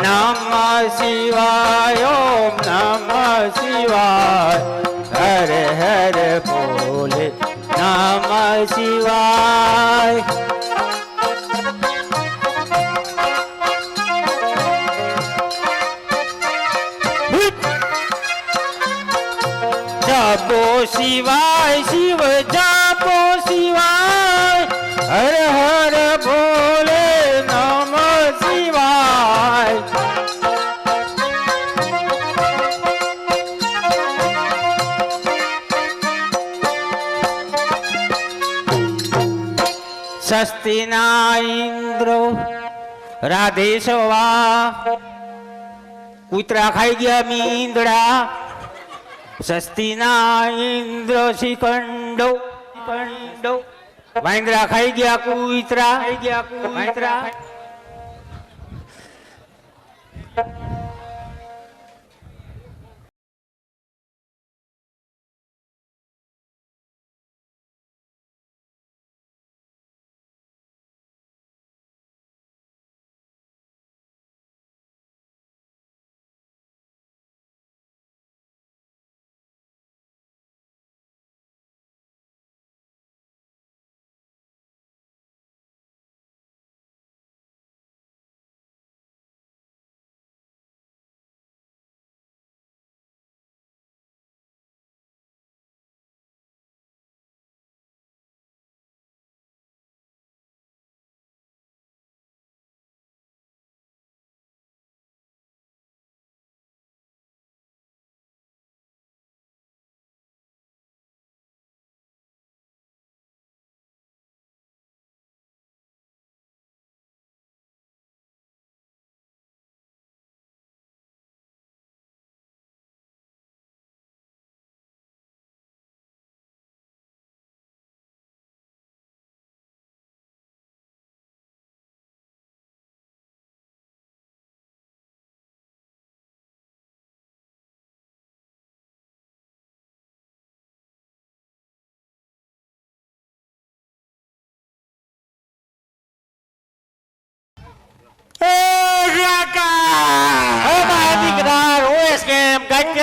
નમઃ શિવાય ઓમ નમઃ શિવાય હરે હરે બોલે નમઃ શિવાય જપો શિવાય શિવ જપો શિવાય હર હર ભોલે નમઃ શિવાય સ્વસ્તિના ઇન્દ્રો રાધેશવા કૂતરા ખાઈ ગયા મીંદડા સ્વસ્તિના ઇન્દ્ર શિખંડો કંડો વાંદરા ખાઈ ગયા કૂતરા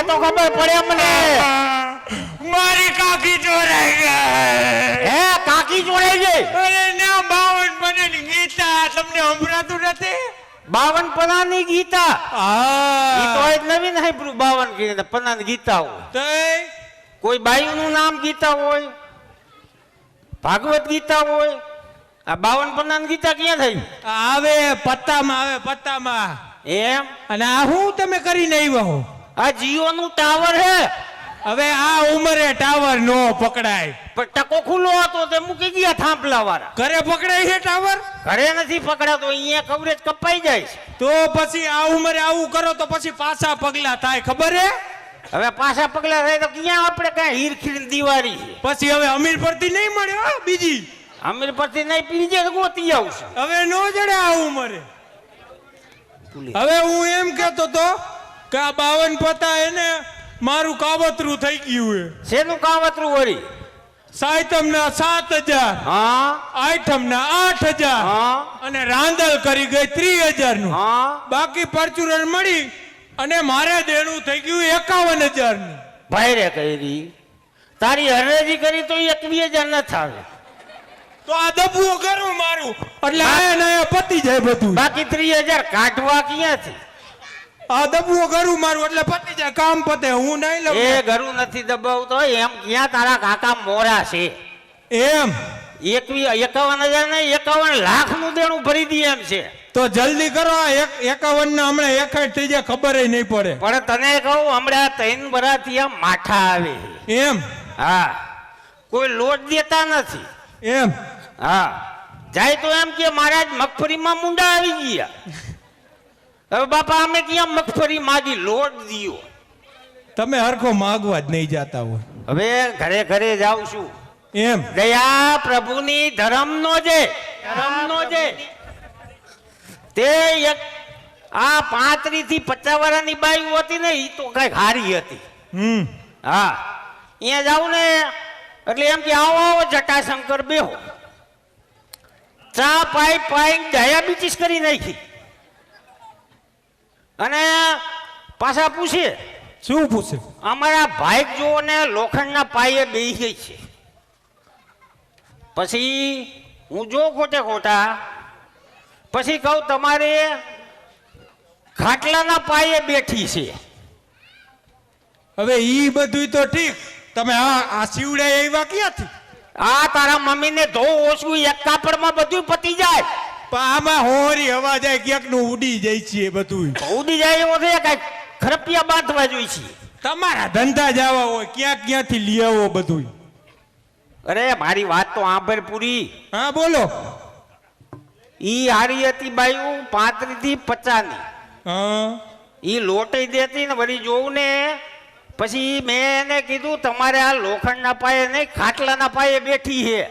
તો ખબર પડે મને મારી કાકી ચોરાઈ ગઈ. હે કાકી ચોરાઈ ગઈ? અરે ના 52 પનાની ગીતા તમને સંભળાતું નથી? 52 પનાની ગીતા? હા ઈ તો આજ નવીન સાંભળ્યું 52 પનાની ગીતા હોય. તો કોઈ બાઈનું નામ ગીતા હોય, ભાગવત ગીતા હોય. આ 52 પનાની ગીતા ક્યાં થઈ? આવે પત્તામાં એમ? અને આ હું તમે કરીને આવ્યા હો? આ જીઓ નું ટાવર હે. હવે આ ઉંમરે ટાવર નો પકડાય. પણ ટકો ખુલ્લો હતો તે મૂકી ગયા થાંભલા વાળા. ઘરે પકડાય છે ટાવર? ઘરે નથી પકડાતો, અહીંયા કવરેજ કપાઈ જાય છે. તો પછી આ ઉંમરે આવું કરો તો પછી પાછા પગલા થાય, ખબર હે? હવે પાછા પગલા થાય તો ક્યાં આપણે કઈ હીરખીર દિવાળી છે. પછી હવે અમીર પરથી નહીં મળે હો બીજી. અમીર પરથી નહીં પીજે તો ગોતી આવશે. હવે નો જડે આ ઉંમરે. હવે હું એમ કેતો તો કે આ 52 પતા એને મારું કાવતરું થઈ ગયું હે. શેનું કાવતરું વળી? સાયતમ ના 7000, હા, આઠમ ના 8000, હા, અને રાંદલ કરી ગઈ 30000 નું. હા. બાકી પરચુરણ મળી અને મારે દેણું થઈ ગયું 51000 નું. ભાઈરે કરી તારી હરેજી કરી તો 21000 ન થાવે. તો આ દબવું કરું મારું એટલે આયા ને આયા પતી જાય બધું. બાકી 3000 કાઢવા ક્યાંથી? આ દબવું કરું મારું એટલે પતી જાય, કામ પતે. હું નહીં લઉં. એ ઘરું નથી દબાવતો એમ ક્યાં તારા કાકા મોરા છે એમ 51,000 ને 51 લાખ નું દેણું ભરી દે એમ છે. તો જલ્દી કરો. 51 ના હમણાં 61 થઈ જાય, ખબર નહીં પડે. પણ તને કહું હમણાં 3 વર્ષથી આમ માઠા આવે એમ? હા, કોઈ લોટ દેતા નથી. એમ? હા, જાય તો એમ કે મહારાજ મગફળીમાં મુંડા આવી ગયા. હવે બાપા અમે ક્યાં મગફળી માગી, લોટ દિયો. તમે હરખો માગવા જ નહીં જાતા હોય. હવે ઘરે ઘરે જાઉં છું. એમ? દયા પ્રભુની ધર્મનો જે તે એક આ 35 થી 50 વર્ષની બાઈ હતી ને, એ તો કઈ હારી હતી. હા, અહીંયા જાઉં ને એટલે એમ કે આવો આવો જટાશંકર બેહો. ચા પાઈ ડાયાબિટીસ કરી નાખી. અને પાછા પૂછે શું પૂછે? અમારા ભાઈ જો ને લોખંડના પાયે બેસી ગઈ છે. પછી હું જો ખોટે ખોટા પછી કહું તમારે ખાટલાના પાયે બેઠી છે. હવે ઈ બધું તો ઠીક, તમે આ શિવડા આવ્યા ક્યાંથી? આ તારા મમ્મીને ધો ઓછું એક કાપડમાં બધું પતી જાય. પણ આમાં હોરી હવા જાય ક્યાંક નું ઉડી જાય છે બધું. ઉડી જાય એવો છે કઈ ખરપિયા બાંધવા જોઈ છે. તમારા ધંધા જવા હોય ક્યાંથી લઈ આવો બધું. અરે મારી વાત તો આંભર પૂરી. હા બોલો. ઈ હારી હતી બાયું 35 થી 50 ની. હા ઈ લોટી દેતી ને વળી જોઉં ને પછી મેં એને કીધું તમારે આ લોખંડના પાયે નહીં ખાટલાના પાયે બેઠી છે.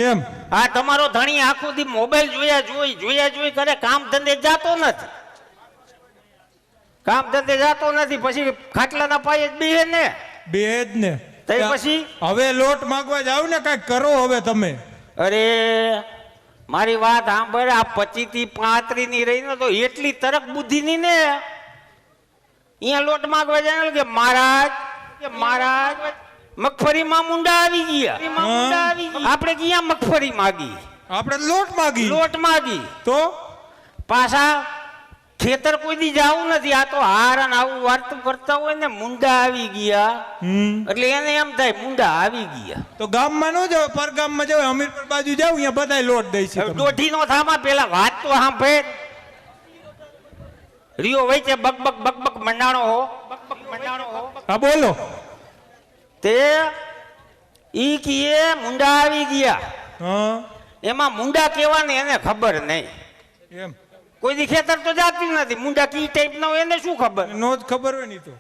એમ? આ તમારો ધણી આખો દી મોબાઈલ જોયા કરે, કામ ધંધે જાતો નથી. કામ ધંધે જાતો નથી પછી ખાટલાના પાયે જ બેહે ને. બે જ ને. તઈ પછી હવે લોટ માંગવા જાવ ને કઈક કરો હવે તમે. અરે મારી વાત સાંભળ, આ 25 થી 35 ની રહી ને તો એટલી તરક બુદ્ધિ ની ને અહીંયા લોટ માંગવા જાય કે મહારાજ મગફળીમાં મુંડા આવી ગયા. આપણે ક્યાં મગફળી માગી? આપણે લોટ માગી. તો પાછા ખેતર કોઈ દી જાવું નથી. આ તો હારણ આવું વાર્તું કરતા હોય ને મુંડા આવી ગયા એટલે એને એમ થાય મુંડા આવી ગયા. તો ગામમાં ન જાવ, પર ગામમાં જાવ, હમીરપુર બાજુ જાવ, અહીંયા બધા લોટ દઈ છે. દોઢી નો થામા પેલા વાત તો સાંભળ. રિયો વચ્ચે બક મંડાણો હો. હા બોલો. તે ઈ કીએ મુંડા આવી ગયા. હા એમાં મુંડા કેવા ને એને ખબર નહીં. એમ? કોઈ દી ખેતર તો જાતી નથી. મુંડા કી ટાઈપ ના હોય એને શું ખબર? નો જ ખબર હોય નહીં તો.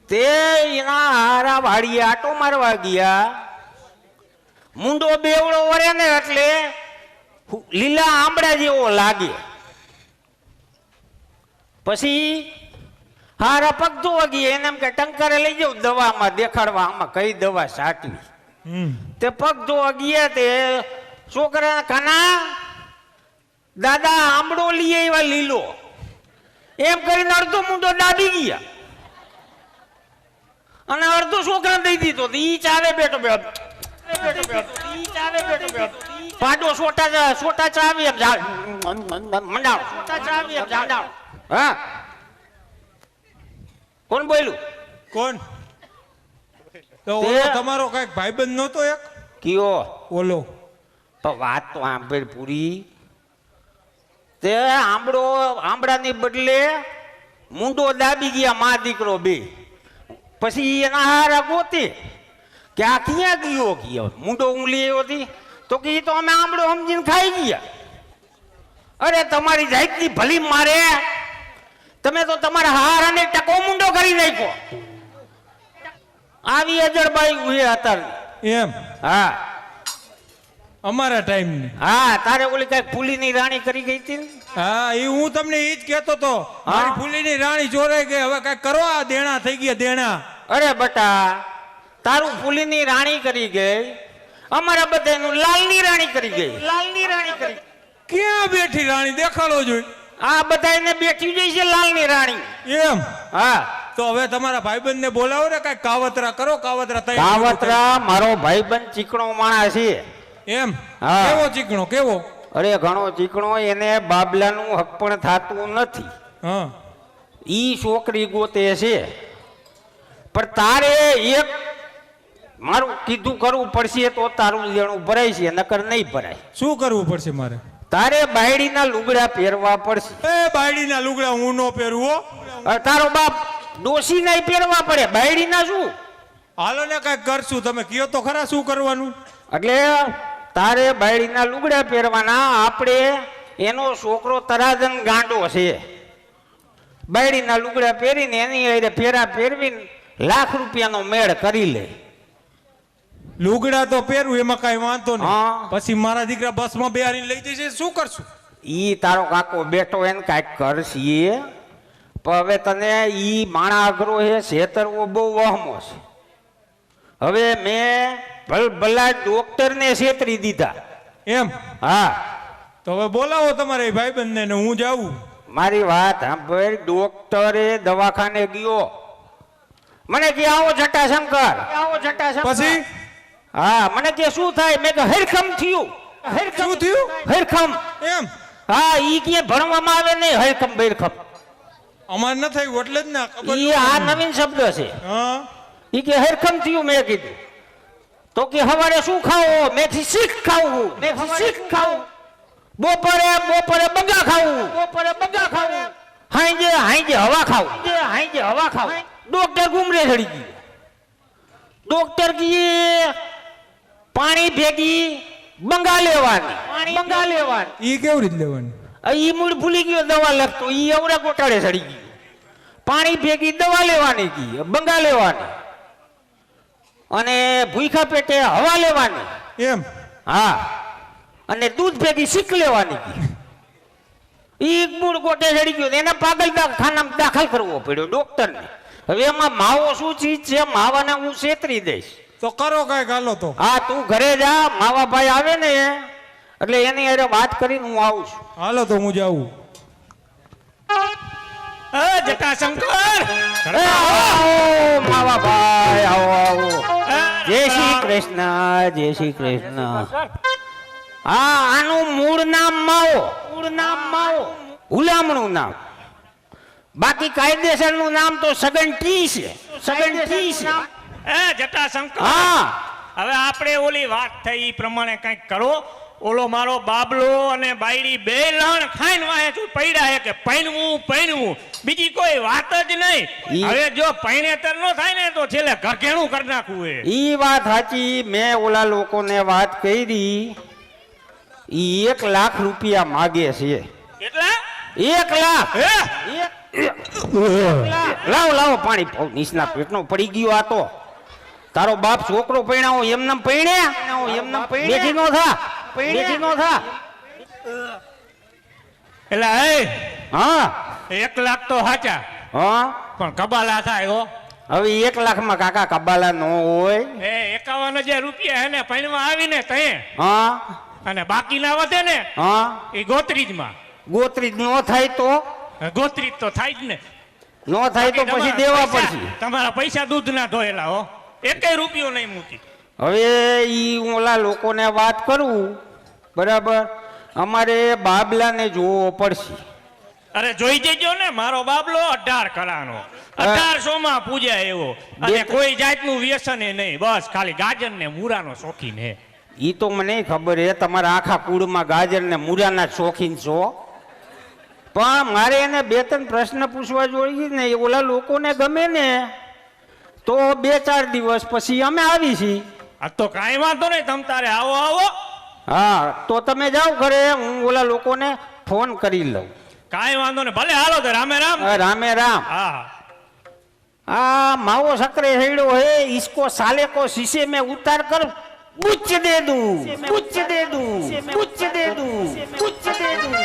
તે એના હારા વાડીએ આટો મારવા ગયા. મુંડો બેવડો વરે ને એટલે લીલા આંબળા જેવો લાગે. પછી હારા પગ ધોવા ગયા. એને એમ કે ટંકારે લઈ જાવ દવામાં દેખાડવા આમાં કઈ દવા સાટવી. તે પગ ધોવા ગયા તે છોકરા કાના દાદા આંબળો લઈ આવ્યા લીલો એમ કરીને અડધો મુંડો દાબી ગયા અને અડધો છોકરા દઈ દીધો. ઈ ચાવે બેઠો પાડો સોટા ચાવી એમ મંડાવ સોટા ચાવી એમ જાડાવ. હા કોણ બોલ્યું? કોણ? તો ઓલો તમારો કઈક ભાઈબંધ નહોતો એક? કયો? ઓલો. તો વાત તો આંબેડ પૂરી. તે આંબળાની બદલે મુંડો દાબી ગયા મા દીકરો બે. પછી એના હારા ગોતે કે આ ક્યાં ગયો મુંડો હું લઈ આવ્યો હતી તો કે ઈ તો અમે આંબળો સમજીને ખાઈ ગયા. અરે તમારી જાતની ભલી મારે, તમે તો તમારા હારાને ટકો મુંડો કરી નાખ્યો. આવી અજળબાઈ ઉહે અત્યારે. એમ? હા અમારા ટાઈમ ની. હા તારે ઓલી કઈક ફૂલીની રાણી કરી ગઈ હતી. હા એ હું તમને ઈ જ કહેતો તો. મારી ફૂલીની રાણી ચોરાઈ ગઈ, હવે કઈક કરો. આ દેણા થઈ ગયા દેણા. અરે બટા તારું ફૂલીની રાણી કરી ગઈ, અમારા બધાનું લાલની રાણી કરી ગઈ. લાલની રાણી કરી. ક્યાં બેઠી રાણી દેખાડો જોઈ. આ બધાને બેઠી જઈ છે લાલની રાણી. એમ? હા તો હવે તમારા ભાઈબંધ ને બોલાવો ને કઈક કાવતરા કરો. કાવતરા મારો ભાઈબંધ ચીકણો માણસ છે. એમ? હા. કેવો ચીકણો? કેવો? અરે ઘણો ચીકણો. એને બાબલાનું હક પણ થાતું નથી. હા ઈ છોકરી ગોતે છે પણ તારે એક મારું કીધું કરવું પડશે તો તારું લેણું ભરાય છે, નકર નહીં ભરાય. શું કરવું પડશે મારે? તારે બાયડીના લુગડા પહેરવા પડશે. એ બાયડીના લુગડા હું નો પહેરું હો. તારો બાપ ડોસી નહીં પહેરવા પડે, બાયડીના શું? હાલો ને કઈક કરશું. તમે કયો તો ખરા શું કરવાનું. એટલે તારે બાયડીના લુગડા પહેરવાના. આપણે એનો છોકરો તરાજન ગાંડો છે. બાયડીના લુગડા પહેરીને એની હારે ફેરા ફેરવીને લાખ રૂપિયાનો મેળ કરી લે. લુગડા તો પહેરું એમાં કઈ વાંધો નહીં. હા. પછી મારા દીકરા બસમાં બેહારીને લઈ જશે શું કરશું? ઈ તારો કાકો બેઠો એને કાંઈક કરશે. પણ હવે તને ઈ માણા અઘરો છે, છેતરવો બહુ વહમો છે. હવે મેં ભલા ડોક્ટરને છેતરી દીધા. એમ? હા તો હવે બોલાવો તમારે ભાઈબંધને ને હું જાઉં. મારી વાત સાંભળ. ડોક્ટરે દવાખાને ગયો, મને કે આવો જટાશંકર, આવો જટાશંકર. પછી હા, મને કે શું થાય? મેં કે હરખમ થયું. શું થયું? હરખમ. એમ હા, ઈ કે ભણવામાં આવે નહીં હરખમ બરખમ. અમાર ન થયું એટલે જ ના ખબર. ઈ આ નવીન શબ્દ છે. હા ઈ કે હરખમ થયું. મેં કીધું તો કે સવારે શું ખાવો? મેં થી શીખ ખાવું. મેં થી શીખ ખાવું. બપોરે બગા ખાવું. બપોરે બગા ખાવું. હાંજે હવા ખાવું. હાંજે હવા ખાવું. ડોક્ટર ગુમરે ચડી ગયું. ડોક્ટર કી પાણી ભેગી બંગા લેવાની. બંગા લેવાની. ઈ કેવી રીતે લેવાની? ઈ મૂળ ભૂલી ગયો દવા લખતો. ઈ અવરા ગોટાળે ચડી ગયું. પાણી ભેગી દવા લેવાની કી બંગા લેવાની અને ભૂખા પેટે હવા લેવાની. એમ હા, અને દૂધ ભેગી શીખ લેવાની કી. ઈ મૂળ ગોટે ચડી ગયો. એને પાગલ ખાનામાં દાખલ કરવો પડ્યો ડોક્ટરને. હવે એમાં માવો શું ચીજ છે? માવાને હું છેતરી દઈશ. તો કરો કઈ ગાલો તો. હા, તું ઘરે જા. માવાભાઈ આવે ને એટલે એની હારે વાત કરીને હું આવું છું. હાલો તો હું જાઉં. જટાશંકર એ આવો માવાભાઈ, આવો. જય શ્રી કૃષ્ણ, જય શ્રી કૃષ્ણ. હા, આનું મૂળ નામ માવો. મૂળ નામ માવો, હુલામણું નામ. બાકી કાયદેસરનું નામ તો સગન ટી છે. સગન ટી છે. જટાશંકર હા, હવે આપણે ઓલી વાત થઈ ઈ પ્રમાણે કંઈક કરો. ઓલો મારો બાબલો અને બાયડી બે લણ ખાઈને વાહે તું પડ્યા હે કે પૈણવું બીજી કોઈ વાત જ નહીં. હવે જો પૈણેતર નો થાય ને તો છેલ્લે ઘરઘેણું કરી નાખવું હે. ઈ વાત સાચી. મેં ઓલા લોકોને વાત કરી. ઈ 1 લાખ રૂપિયા માગે છે. એટલા 1 લાખ. હે લાવો પાણી પાવ. નીચના પેટનો પડી ગયો આ તો. તારો બાપ છોકરો પૈણાવો એમને બેઠી નો થા. બેઠી નો થા. એટલે હા 1 લાખ તો સાચા હા, પણ કબાલા થાય હો. હવે 1 લાખમાં કાકા કબાલા નો હોય. 51,000 રૂપિયા હે ને પૈણવા આવીને તએ હા અને બાકીના વધે ને હા, એ ગોત્રીજમાં. ગોત્રી નો થાય તો ગોત્રીજ તો થાય જ ને. નો થાય તો પછી દેવા પડશે. તમારા પૈસા દૂધ ના ધોયેલા હો. 1 રૂપિયો નહીં મૂકી. હવે ઈ ઓલા લોકોને વાત કરું બરાબર. અમારે બાબલાને જોવો પડશે. અરે જોઈ જજો ને, મારો બાબલો 18 કલાનો 1800 માં પૂજ્યા એવો. અને કોઈ જાતનું વ્યસન એ નહીં. બસ ખાલી ગાજર ને મૂરાનો શોખીન હે. ઈ તો મને ખબર હે તમારા આખા કુળમાં ગાજર ને મૂરાના શોખીન છો. પણ મારે એને 2-3 પ્રશ્ન પૂછવા જોઈએ ને. એ ઓલા લોકોને ગમે ને તો 2-4 દિવસ પછી અમે આવી છીએ. આ તો કાંઈ વાંધો નહીં, તમ તારે આવો. હા, તો તમે જાઓ ઘરે. હું ઓલા લોકોને ફોન કરી લઉં. કાંઈ વાંધો નહીં, ભલે હાલો તો રામે રામ. રામે રામ. હા આ માવો સકરે હેડો હે. इसको साले को शीशे में उतार कर कुछ दे दूं, कुछ दे दूं, कुछ दे दूं, कुछ दे दूं.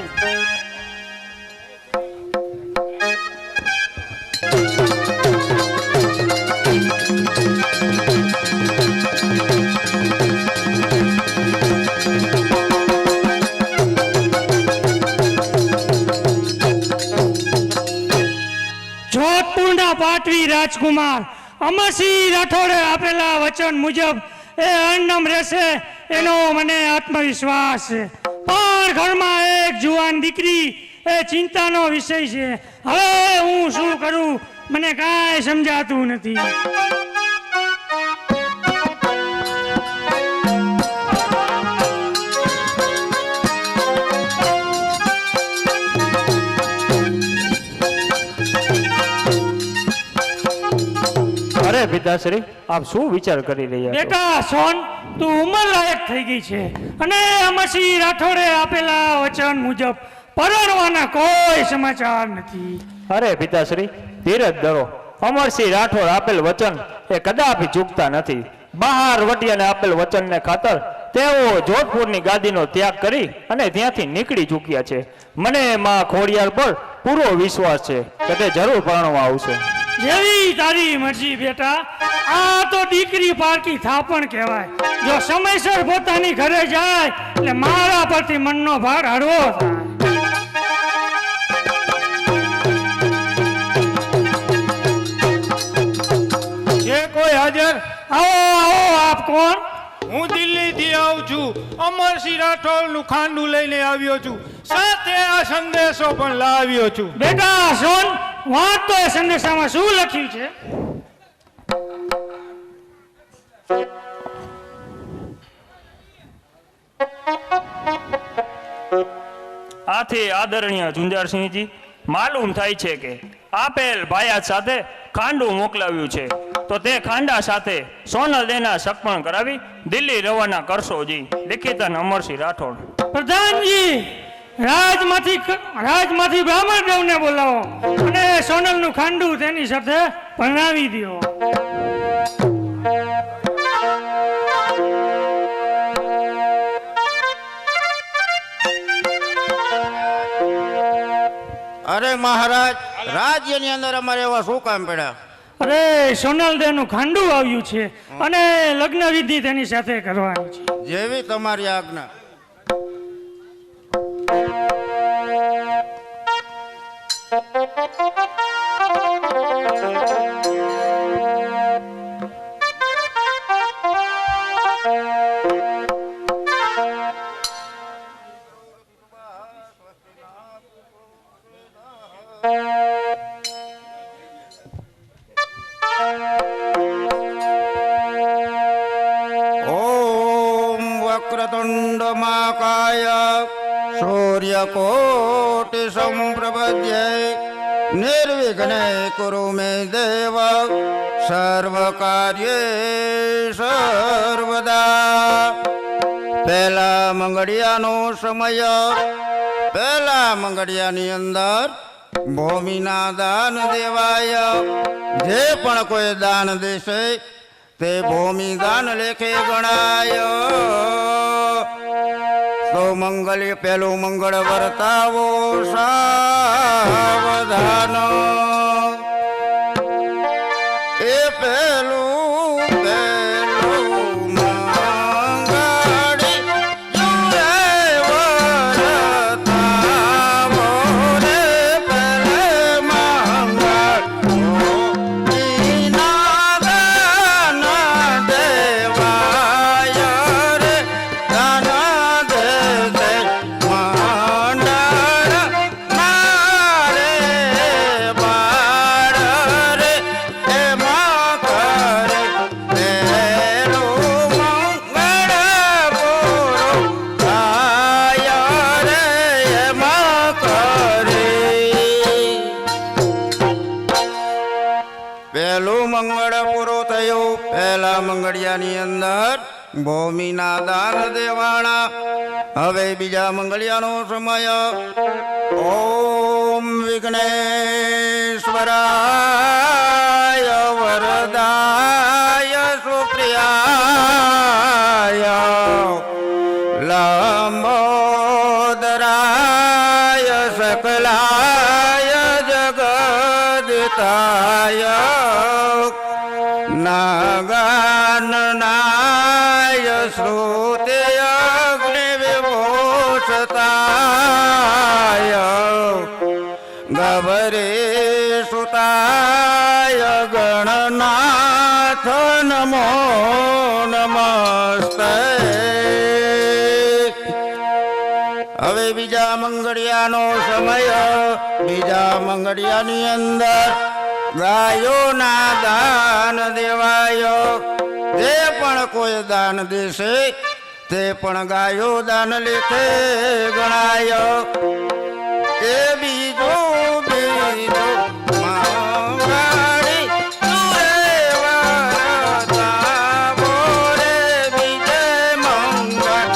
જોધપુરના પાટવી રાજકુમાર અમરસિંહ રાઠોડે આપેલા વચન મુજબ એ અન્નમ રહેશે એનો મને આત્મવિશ્વાસ છે. પણ ઘરમાં એક જુવાન દીકરી એ ચિંતાનો વિષય છે. હવે હું શું કરું મને કાંઈ સમજાતું નથી. અરે પિતાશ્રી, આપ શું વિચાર કરી રહ્યા છો? બેટા સોન, તું ઉંમર લાયક થઈ ગઈ છે અને અમરસિંહ રાઠોડે આપેલા વચન મુજબ પરણવાના કોઈ સમાચાર નથી. અરે પિતાશ્રી, ધીરજ ધરો. અમરસિંહ રાઠોડ આપેલ વચન એ કદાપી ચૂકતા નથી. બહાર વટિયાને આપેલ વચનને ખાતર તેઓ જોધપુરની ગાદીનો ત્યાગ કરી અને ત્યાંથી નીકળી ચૂક્યા છે. મને માં ખોડિયાર પર પૂરો વિશ્વાસ છે કે તે જરૂર પરણવા આવશે. જેવી તારી મરજી બેટા. આ તો દીકરી પારકી થાપણ કહેવાય. જો સમયસર પોતાની ઘરે જાય એટલે મારા પરથી મનનો ભાર હળવો થાય. કોણ? હું દિલ્હીથી આવું છું. અમરસિંહ રાઠોડનું ખાંડું લઈને આવ્યો છું. સાથે આ સંદેશો પણ લાવ્યો છું. બેટા સોન, વાંચ તો એ સંદેશામાં શું લખ્યું છે? આથી આદરણીય ઝુંઝારસિંહજી, માલુમ થાય છે કે આપેલ ભાયાત સાથે ખાંડું મોકલાવ્યું છે, તો તે ખાંડા સાથે સોનલ દેના સગપણ કરાવી દિલ્હી રવાના કરશો જી. લિખિતન અમરસિંહ રાઠોડ. પ્રધાનજી, રાજમાંથી બ્રાહ્મણ દેવને બોલાવો અને સોનલનું ખાંડું તેની સાથે ભણાવી દો. અરે મહારાજ, રાજ્યની અંદર અમારે એવા શું કામ પડ્યા? અરે સોનલ દેવનું ખાંડું આવ્યું છે અને લગ્ન વિધિ તેની સાથે કરવાની છે. જેવી તમારી આજ્ઞા. ઓમ વક્રતુંડ મહાકાય સૂર્યકોટિ સંપ્રભ્ય નિર્વિઘ્ને કુરુ મે દેવ સર્વ કાર્યે સર્વદા. પહેલા મંગળિયાનો સમય. પહેલા મંગળિયાની અંદર ભૂમિના દાન દેવાય. જે પણ કોઈ દાન દેશે તે ભૂમિ દાન લેખે ગણાય. તો મંગલ્ય પહેલું મંગળ વર્તાવો સાવધાન. એ પહેલું મંગળિયાની અંદર ભૂમિના દાન દેવાણા. હવે બીજા મંગળિયાનો સમય. ઓમ વિઘ્નેશ્વરાય વરદાય સુપ્રિયાય લંબોદરાય સકલાય જગદિતાય નાગાનનાય શ્રુતે અગ્નિ વિભૂષતાય ગભરે સુતાય ગણનાથ નમો નમસ્તે. હવે બીજા મંગળિયાનો સમય. બીજા મંગળિયાની અંદર ગાયોના દાન દેવાય. જે પણ કોઈ દાન દેશે તે પણ ગાયો દાન લેખે ગણાય. એ બીજું મંગળી તુરે વરતાવો રે બીજે મંગળ.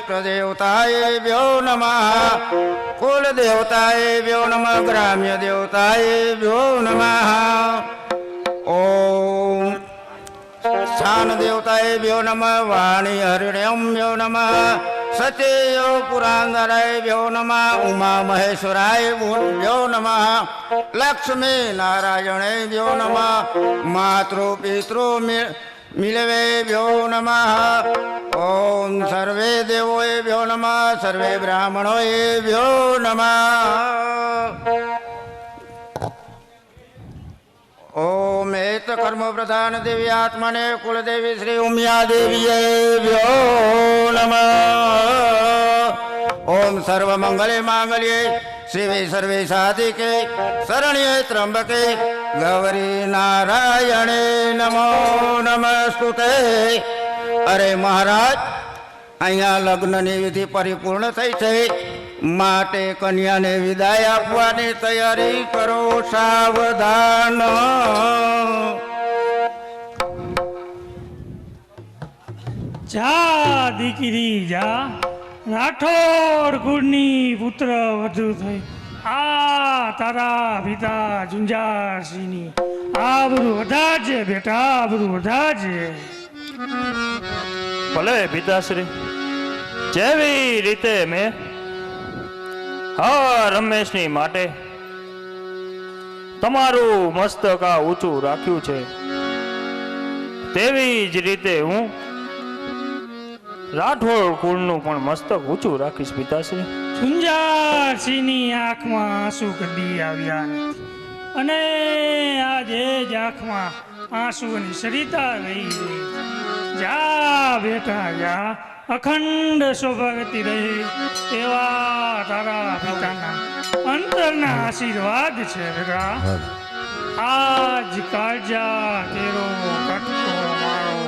ઇષ્ટદેવતાયેભ્યો નમઃ કુલદેવતાયેભ્યો નમઃ ગ્રામ્ય દેવતાયેભ્યો નમઃ ઓમ સ્થાન દેવતાયેભ્યો નમઃ વાણી હરિણ્યમ્યો નમઃ સચેયો પુરાંદરાયેભ્યો નમઃ ઉમા મહેશ્વરાયેભ્યો નમઃ લક્ષ્મી નારાયણેભ્યો નમઃ માતૃ પિતૃ મિલવેભ્યો નમઃ ઓમ સર્વે દેવોએભ્યો નમઃ સર્વે બ્રાહ્મણોએભ્યો નમઃ ઓમ એત કર્મ પ્રધાન દેવી આત્મને કુલદેવી શ્રી ઉમિયા દેવીયેભ્યો નમઃ ઓમ સર્વ મંગલે માંગલ્યે શિવે સર્વે સાધિકે શરણ્યે ત્રંબકે ગૌરી નારાયણે નમો નમસ્તુતે. અરે મહારાજ, અહીંયા લગ્નની વિધિ પરિપૂર્ણ થઈ છે, માટે કન્યાને વિદાય આપવાની તૈયારી કરો. સાવધાન. જા દીકરી જા, રાઠોડ કુળની પુત્ર વધુ થઈ. આ તારા પિતા ઝુંઝારસિંહની આબરૂ વધારજે બેટા, આબરૂ વધારજે. ભલે પિતાશ્રી, જેવી રીતે મેં હા રમેશની માટે તમારું મસ્તક આ ઊંચું રાખ્યું છે, તેવી જ રીતે હું રાઠોડ કુળનું પણ મસ્તક ઊંચું રાખીશ પિતાશ્રી. ઝુંઝારસિંહની આંખમાં આંસુ કદી આવ્યા નથી, અને આજે જ આંખમાં આંસુની સરિતા વહી ગઈ. જા બેટા જા, અખંડ સૌભાગ્યથી રહે એવા તારા પિતાના અંતરના આશીર્વાદ છે બેટા. આજ કાળજા કેરો કટકો મારો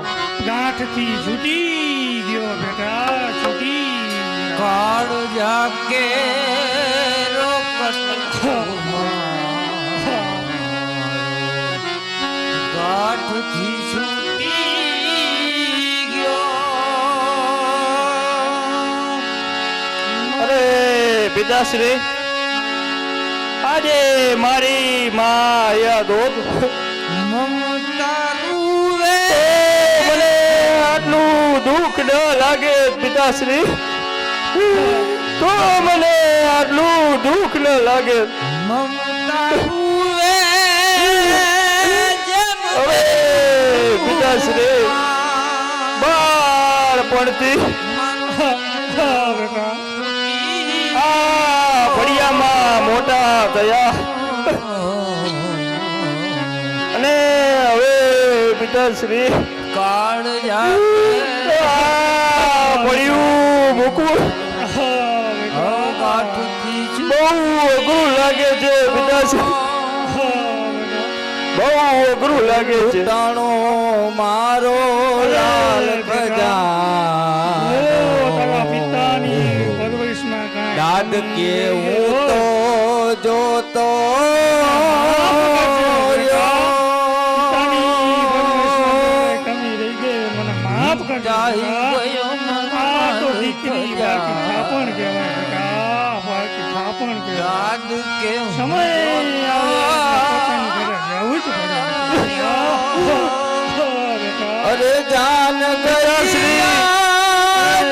ગાંઠથી છૂટી ગયો બેટા, છૂટી કાળજા કેરો કટકો ગાંઠથી છૂટી ગયો. અરે પિતાશ્રી, આજે મારી માયા દોધ મમતા રૂવે મને આટલું દુઃખ ન લાગે પિતાશ્રી, તો મને આટલું દુઃખ ન લાગે. મમતા રૂવે હવે પિતાશ્રી, બાળપણથી બેટા. આ ફળિયામાં મોટા થયા, અને હવે પિતાશ્રી કાળજા ફળિયું મૂકવું ગાંઠથી બહુ અઘરું લાગે છે પિતાશ્રી, બહુ અઘરું લાગે છે. તાણો મારો લાલ તારા પિતાની પરવરિશમાં કાંઈ દાદ કે હું તો જોતો કમી રહી ગઈ, મને માફ કરજો. જાહી ગયો આ તો દીકરી બાકી થાપણ કહેવાય બેટા, બાકી થાપણ કહેવાય. દાદ કે સમય આવે એટલે પોતાની ઘરે રહેવું જ પડે બેટા. અરે જાન ગયા શ્રી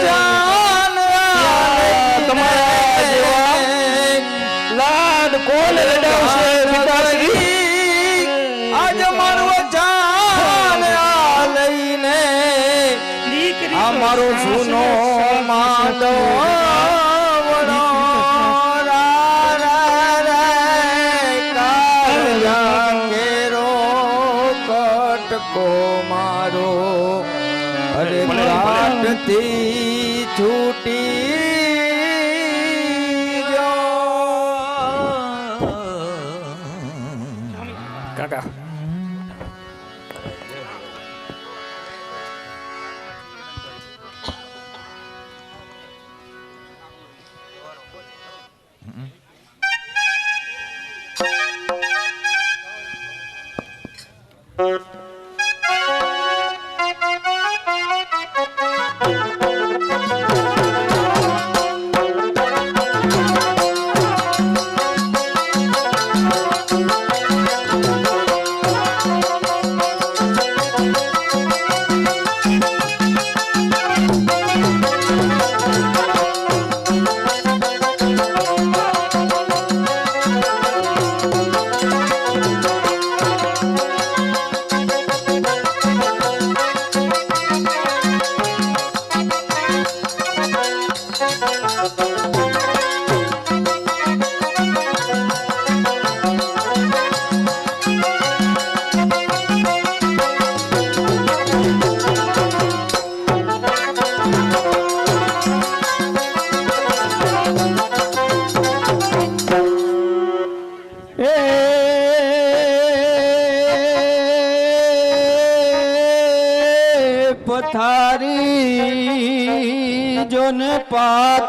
જાન તમારા જેવા લાડ કોણ લડાવશે પિતાશ્રી? આજ મારો જાન આ લઈને દીકરી તો આ મારો જૂનો માધવ વડો રા રા રે કાળજા કેરો કટકો મારો અરે ગાંઠથી છૂટી ગયો. કાકા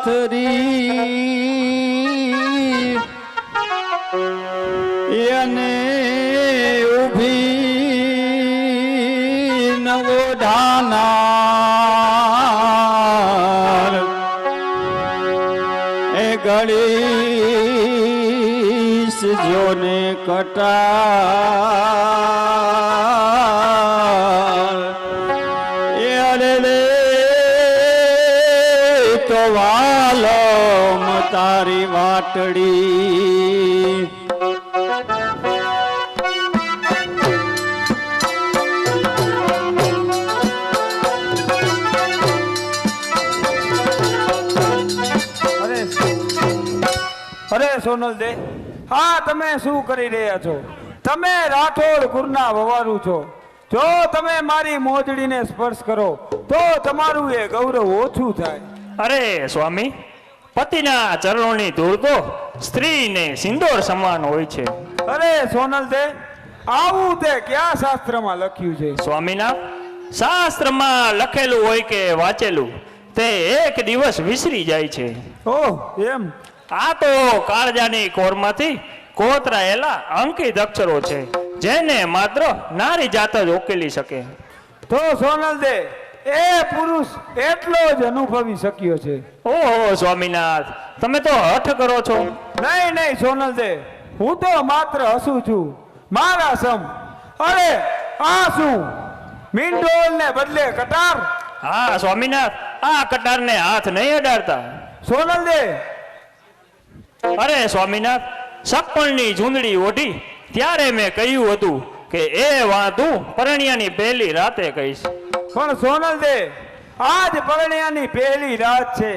પાથરી એને ઊભી નવો ઢાનાર એ ગળીશ જોને કટાર એ અરે રે તો વાલો તારી વાટડી અરે સોનલ દે, હા તમે શું કરી રહ્યા છો? તમે રાઠોડ કુરના વવારું છો. જો તમે મારી મોજડીને સ્પર્શ કરો તો તમારું એ ગૌરવ ઓછું થાય. અરે સ્વામી, પતિના ચરણોની ધૂળ તો સ્ત્રીને સિંદૂર સમાન હોય છે. અરે સોનલ દે, આવું તે ક્યાં શાસ્ત્રમાં લખ્યું છે? સ્વામીના શાસ્ત્રમાં લખેલું હોય કે વાંચેલું તે એક દિવસ વિસરી જાય છે. ઓહ એમ? આ તો કાળજાની કોરમાંથી કોતરાયેલા અંકિત અક્ષરો છે જેને માત્ર નારી જાત જ ઉકેલી શકે. તો સોનલ દે, એ પુરુષ એટલો જ અનુભવી શક્યો છે. ઓહો સ્વામીનાથ, તમે તો હઠ કરો છો. નહીં નહીં સોનલ દે, હું તો માત્ર હસું છું મારા સમ. અરે આ શું, મીંડોળ ને બદલે કટાર? હા સ્વામીનાથ, આ કટારને હાથ નહીં અડાડતા. સોનલ દે, અરે સ્વામીનાથ, સપણની ચૂંદડી ઓઢી ત્યારે મેં કહ્યું હતું કે એ વાત હું પરણિયાની પહેલી રાતે કહીશ. પણ સોનલ દે, આજ પરણ્યાની પહેલી રાત છે,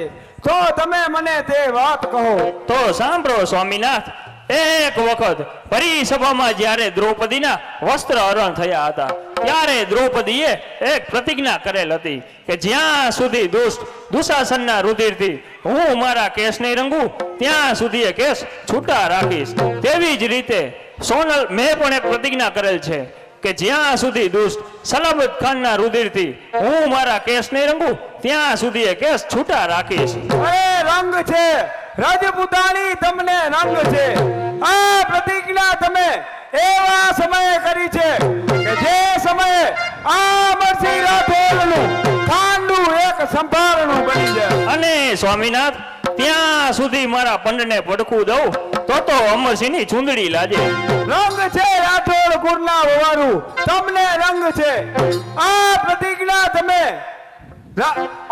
તો તમે મને તે વાત કહો. તો સાંભળો સ્વામીનાથ, એક વખત પરિસભામાં જ્યારે દ્રૌપદીના વસ્ત્ર હરણ થયા હતા ત્યારે દ્રૌપદીએ એક પ્રતિજ્ઞા કરેલ હતી કે જ્યાં સુધી દુશાસનના રુધિરથી હું મારા કેસ નહીં રંગું ત્યાં સુધી એ કેસ છૂટા રાખીશ. તેવી જ રીતે સોનલ મેં પણ એક પ્રતિજ્ઞા કરેલ છે કે જ્યાં સુધી દુષ્ટ સલામત ખાનના રુધિરથી હું મારા કેસ નહીં રંગું ત્યાં સુધી એ કેસ છૂટા રાખીશ. અરે રંગ છે રાજપૂતાણી, તમને રંગ છે. આ પ્રતિજ્ઞા તમે એવા સમયે કરી છે કે જે સમયે આ અમરસિંહ રાઠોડનું ખાંડું એક સંભારણું બની જાય. અને સ્વામીનાથ, ત્યાં સુધી મારા પંડને પડખું દઉં તો અમરસિંહની ચૂંદડી લાજે. રંગ છે રાઠોડ કુરના વવારું, તમને રંગ છે. આ પ્રતિજ્ઞા તમે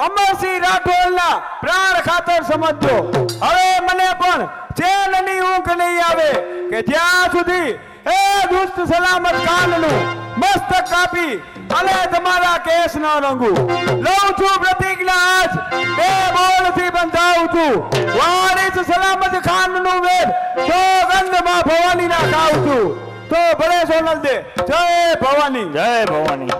અમરસિંહ રાઠોડના પ્રાણ ખાતર સમજજો. હવે મને પણ ચેનની ઊંઘ નહીં આવે કે જ્યાં સુધી એ દુષ્ટ સલામત ખાનનું મસ્તક કાપી અને તમારા કેસ ન રંગું. લઉં છું પ્રતિજ્ઞા, આજ બે બોલથી બંધાવું છું. વારિસ સલામત ખાનનું વેદ સોગંદમાં ભવાનીના ખાઉં છું. તો ભલે સોનલ દે, જય ભવાની. જય ભવાની.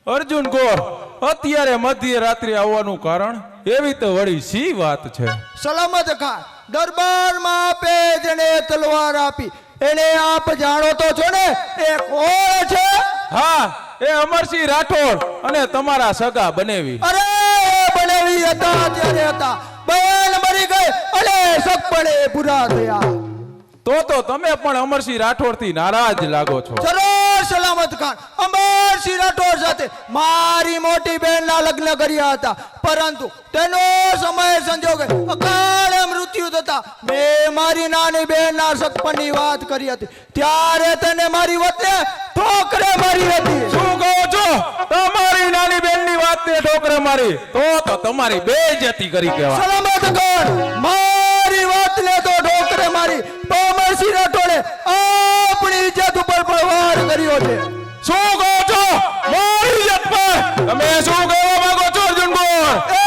અર્જુન ગોર અત્યારે મધ્ય રાત્રે આવવાનું કારણ એવી તો વળી સી વાત છે? સલામત ખાન દરબારમાં આપે જેને તલવાર આપી એને આપ જાણો તો છો ને એ કોણ છે? હા, એ અમરસિંહ રાઠોડ અને તમારા સગા બનેવી. અરે બનેવી હતા ત્યારે હતા, બહેન મરી ગઈ અને સગપણે પૂરા થયા. તો તમે પણ અમરસિંહ રાઠોડ થી નારાજ લાગો છો. ચલો સલામત ખાન, અમરસિંહ રાઠોડ સાથે મારી મોટી બહેનના લગ્ન કર્યા હતા, પરંતુ તેનો સમય સંજોગે અકાળે મૃત્યુ થતા મેં મારી નાની બહેનના સગપણની વાત કરી હતી ત્યારે તેને મારી વતને ઠોકરે મારી હતી. શું કહો છો? તમારી નાની બેનની વાતને ઠોકરે મારી? તો તમારી બેઇજ્જતી કરી કહેવાય. સલામત ખાન, મારી વાતને તો ઠોકરે મારી, તો અમરસિંહ રાઠોડે આપણી ઇજ્જત ઉપર પ્રહાર કર્યો છે. શું કહો છો? મારી ઇજ્જત પર તમે શું કહેવા માંગો છો અર્જુન ગોર? એ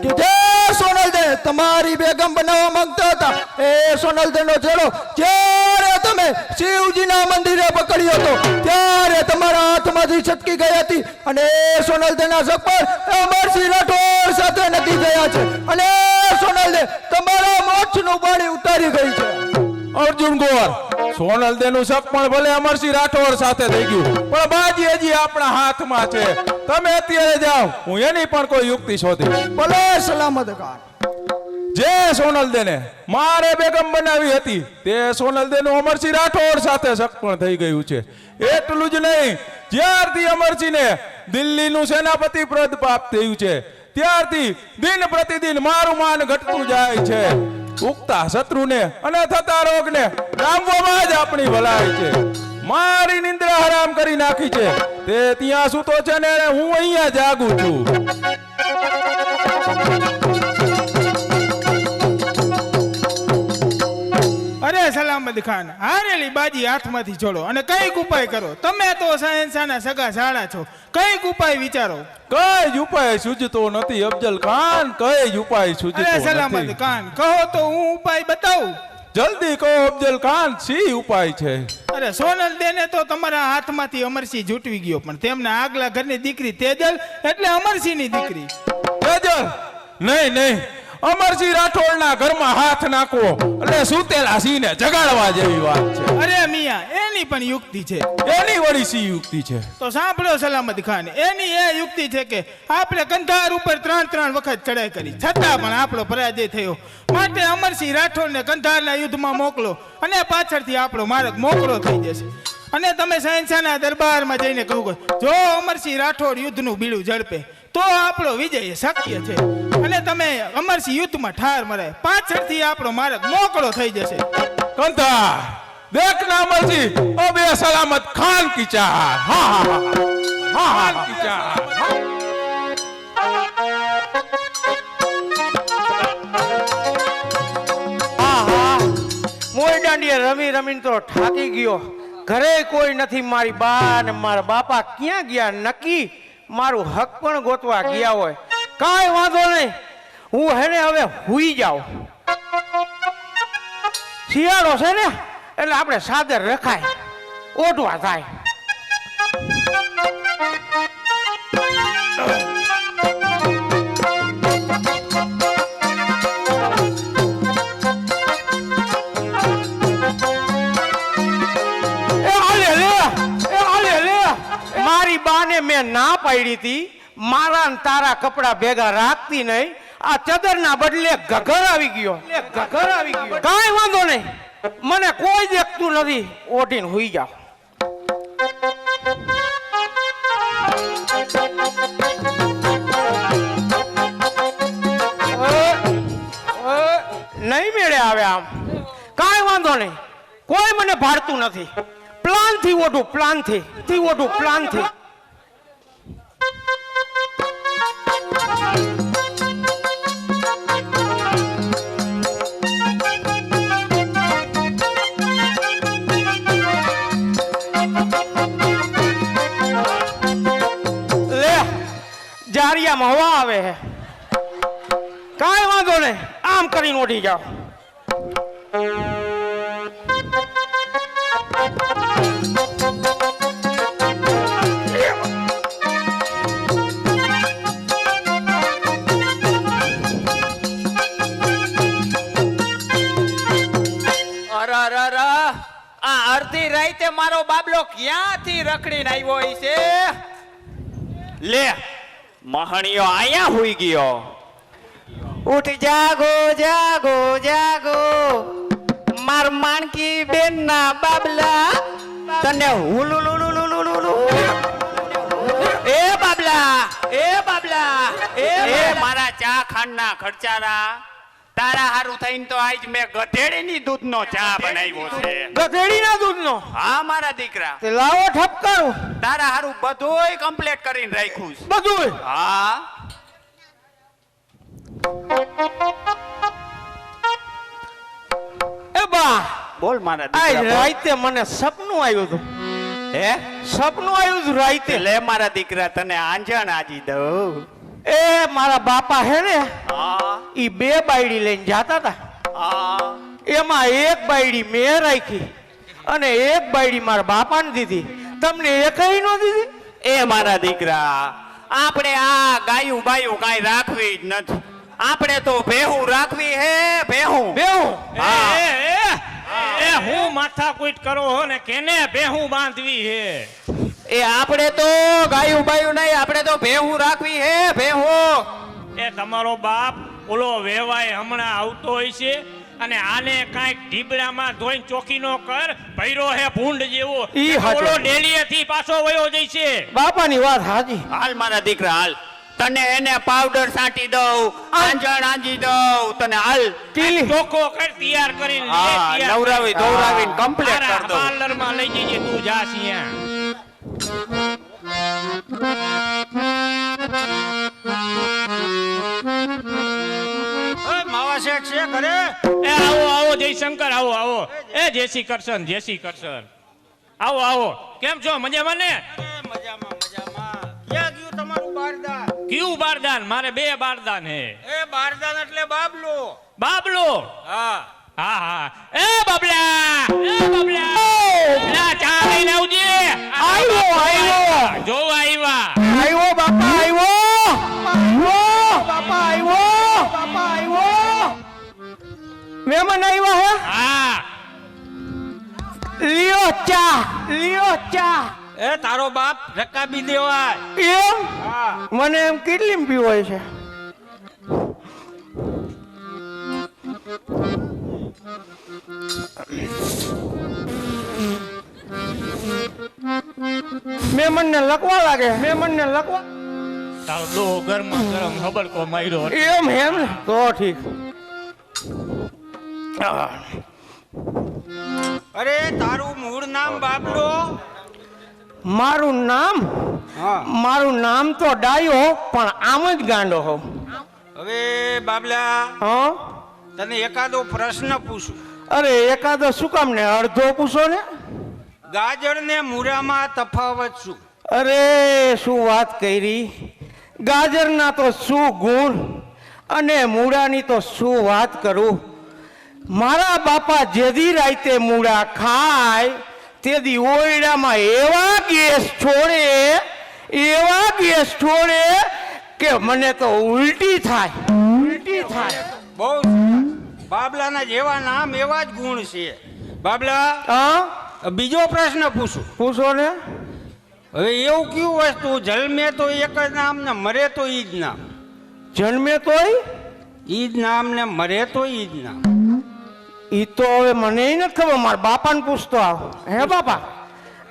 જ કે જે સોનલ દે તમારી બેગમ બનાવવા માંગતો એ સોનલદેનો છેડો જ્યારે તમે શિવજીના મંદિરે પકડ્યો હતો ત્યારે તમારા હાથમાંથી છટકી ગઈ હતી અને એ સોનલદેના સપર અમરસિંહ રાઠોડ સાથે નક્કી થયા છે અને એ સોનલદે તમારા મોક્ષનું પાણી ઉતારી ગઈ છે. અર્જુન ગોર સોનલદેનું શક પણ ભલે અમરસિંહ રાઠોડ સાથે થઈ ગયું પણ બાજી હજી આપણા હાથમાં છે. તમે અત્યારે જાઓ, હું એની પણ કોઈ યુક્તિ શોધી. ભલે સલામત ખાન. જે સોનલદેને મારે બેગમ બનાવી હતી તે સોનલદેનું અમરસિંહ રાઠોડ સાથે શક પણ થઈ ગયું છે. એટલું જ નહીં, જ્યારથી અમરસિંહને દિલ્હીનું સેનાપતિ પદ પ્રાપ્ત થયું છે ત્યારથી દિન પ્રતિદિન મારું માન ઘટતું જાય છે. ઉગતા શત્રુને અને થતા રોગને રામવામાં જ આપણી ભલાઈ છે. મારી નિંદ્રા હરામ કરી નાખી છે. તે ત્યાં સૂતો છે ને હું અહીંયા જાગું છું. અરે સલામત ખાન, હારેલી બાજી હાથમાંથી છોડો અને કઈક ઉપાય કરો. તમે તો શહેનશાહના સગા શાળા છો, કઈક ઉપાય વિચારો. કઈ જ ઉપાય સૂઝતો નથી અફજલ ખાન, કઈ જ ઉપાય સૂઝતો અરે સલામત નથી. ખાન, કહો તો હું ઉપાય બતાવું. જલ્દી કહો અફજલ ખાન, શી ઉપાય છે? અરે સોનલદેને તો તમારા હાથમાંથી અમરસિંહ જૂટવી ગયો, પણ તેમના આગલા ઘરની દીકરી તેજલ એટલે અમરસિંહની દીકરી. તેજલ નહીં નહીં, અમરસિંહ રાઠોડના ઘરમાં હાથ નાખવો એટલે સૂતેલા સિંહને જગાડવા જેવી વાત છે. અરે મિયા, એની પણ યુક્તિ છે. એની વળી સી યુક્તિ છે? તો સાંભળો સલામત ખાન, એની એ યુક્તિ છે કે આપણે કંધાર ઉપર 3 વખત ચડાઈ કરી છતાં પણ આપણો પરાજય થયો. માટે અમરસિંહ રાઠોડને કંધારના યુદ્ધમાં મોકલો અને પાછળથી આપણો માર્ગ મોકળો થઈ જશે. અને તમે શહેનશાહના દરબારમાં જઈને કહું કે જો અમરસિંહ રાઠોડ યુદ્ધનું બીડું ઝડપે તો આપણો વિજય શક્ય છે અને તમે અમરસિંહ યુદ્ધમાં ઠાર મરાય, પાછળથી આપણો માર્ગ મોકળો થઈ જશે. કંધાર देखना अमरसिंह, अब ये सलामत खान की चाह. हाँ हाँ हाँ हाँ हाँ की चाह. મોય દાંડિયા રમી રમીને તો થાકી ગયો. ઘરે કોઈ નથી. મારી બા ને મારા બાપા ક્યાં ગયા નક્કી મારું હક પણ ગોતવા ગયા હોય. કાંઈ વાંધો નહીં, હું હેને હવે હુઈ જાઉં. શિયાળો છે ને એટલે આપણે સાદર રખાય, ઓઢવા થાય. મારી બાને મેં ના પાડી હતી મારા ને તારા કપડા ભેગા રાખતી નહીં. આ ચદરના બદલે ઘઘર આવી ગયો. કાંઈ વાંધો નહીં, મને કોઈ દેખતું નથી. ઓઢીને હુઈ જાઓ. નહીં મેળે આવે આમ. કાંઈ વાંધો નહીં, કોઈ મને ભાડતું નથી. પ્લાન થી ઓઢું, પ્લાન થી ઓઢું, પ્લાન થી. લે જારિયામાં હવા આવે છે. કાંઈ વાંધો નહીં, આમ કરીને ઓઢી જાઓ. અડધી રાતે મારો બાબલો ક્યાંથી રખડીને આવ્યો છે? લે મહણિયો આયા હુઈ ગયો. ઉઠ જાગો જાગો જાગો માર માણકી બેન ના બાબલા તને હુલુલુલુલુલુલુ. એ બાબલા, એ બાબલા, એ મારા ચા ખાંડના ખર્ચારા, તારા હારું થઈને તો આજ મેં ગધેડીની દૂધનો ચા બનાવ્યો છે. ગધેડીના દૂધનો? હા મારા દીકરા. તે લાવો ઠપકારું. તારા હારું બધુંય કમ્પ્લીટ કરીને રાખ્યું છે. બધું? હા. એ બા બોલ મારા આજ દીકરા. રાતે મને સપનું આવ્યું હતું. હે? સપનું આવ્યું હતું રાતે. લે મારા દીકરા, તને આંજણ આજી દઉં. એ મારા બાપા હે ને હા ઈ બે બાયડી લઈને જાતા હતા. હા. એમાં એક બાયડી મેં રાખી અને એક બાયડી મારા બાપાને દીધી. તમને એકઈ નો દીધી? એ મારા દીકરા, આપણે આ ગાયું બાયું કાંઈ રાખવી જ નથી. આપણે તો ભેહું રાખવી હે, ભેહું. બેહું એ હું માથાકૂટ કરો હો ને કેને બેહું બાંધવી હે? એ આપણે તો ગાયું બાયું નહીં, આપણે તો ભેહું રાખવી હે, ભેહું. એ તમારો બાપ ઓલો વેવાય હમણાં આવતો હોય છે અને આને કાંઈક ઢીબડામાં ધોઈને ચોકીનો કર, ભૈરો હે ભૂંડ જેવો. ઈ હાચું. ઓલો ડેલીએથી પાછો વયો જાય છે. બાપાની વાત હાજી. હાલ મારા દીકરા હાલ, તને એને પાવડર છાંટી દઉં, આંજણ આંજી દઉં, તને હાલ ચોખ્ખો કર, તૈયાર કરીને લે, હા, તૈયાર નવરાવી ધોવરાવીને કમ્પ્લીટ મારા કર દઉં. પાર્લરમાં લઈ જજે તું જાસ અહીંયા. માવા શેઠ છે ઘરે? એ આવો આવો જયશંકર, આવો આવો. એ જય શ્રી કૃષ્ણ, જય શ્રી કૃષ્ણ. આવો આવો. કેમ છો? મજામાં ને? મજામાં મજામાં. ક્યાં ગયું તમારું બારદાન? કયું બારદાન? મારે 2 બારદાન હે. એ બારદાન એટલે બાબલો. બાબલો? હા. હા હા. એ બાબલા, એ બાબલા, લા ચા લઈને આવજે. આવ્યો. જો આવ્યા. આવ્યો બાપા, આવ્યો. બાપા આવ્યો. બાપા આવ્યો. મહેમાન આવ્યા હે? હા. લ્યો ચા, લ્યો ચા. એ તારો બાપ રકાબી દેવાય. એમ? હા. મને એમ કેટલી પીવાય છે? મહેમાનને લખવા લાગે, મહેમાનને લખવા. તારો ડોહો ગરમા ગરમ હબડકો માર્યો. એમ એમ ને? તો ઠીક. અરે તારું મૂળ નામ બાબલો? મારું નામ? હા. મારું નામ તો ડાયો, પણ આમ જ ગાંડો હોઉં. હવે બાબલા, હા? તને એકાદો પ્રશ્ન પૂછું. અરે એકાદો શું કામ ને, અડધો પૂછો ને. ગાજર ને મૂળામાં તફાવત શું? અરે શું વાત કરી. ગાજરના તો શું ગુણ અને મૂળાની તો શું વાત કરું. મારા બાપા જેદી રાતે મૂળા ખાય તેદી ઓરડામાં એવા ગેસ છોડે કે મને તો ઉલટી થાય, ઉલટી થાય. બહુ બાબલાના જેવા નામ એવા જ ગુણ છે. બાબલા, હા બીજો પ્રશ્ન પૂછું. પૂછો ને. હવે એવું કયું વસ્તુ જન્મે તો એક જ નામ ને મરે તો ઈ જ નામ? જન્મે તોય ઈ જ નામ ને મરે તો ઈ જ નામ. ઈ તો હવે મને નથી ખબર, મારા બાપાને પૂછતો આવ. હે બાપા,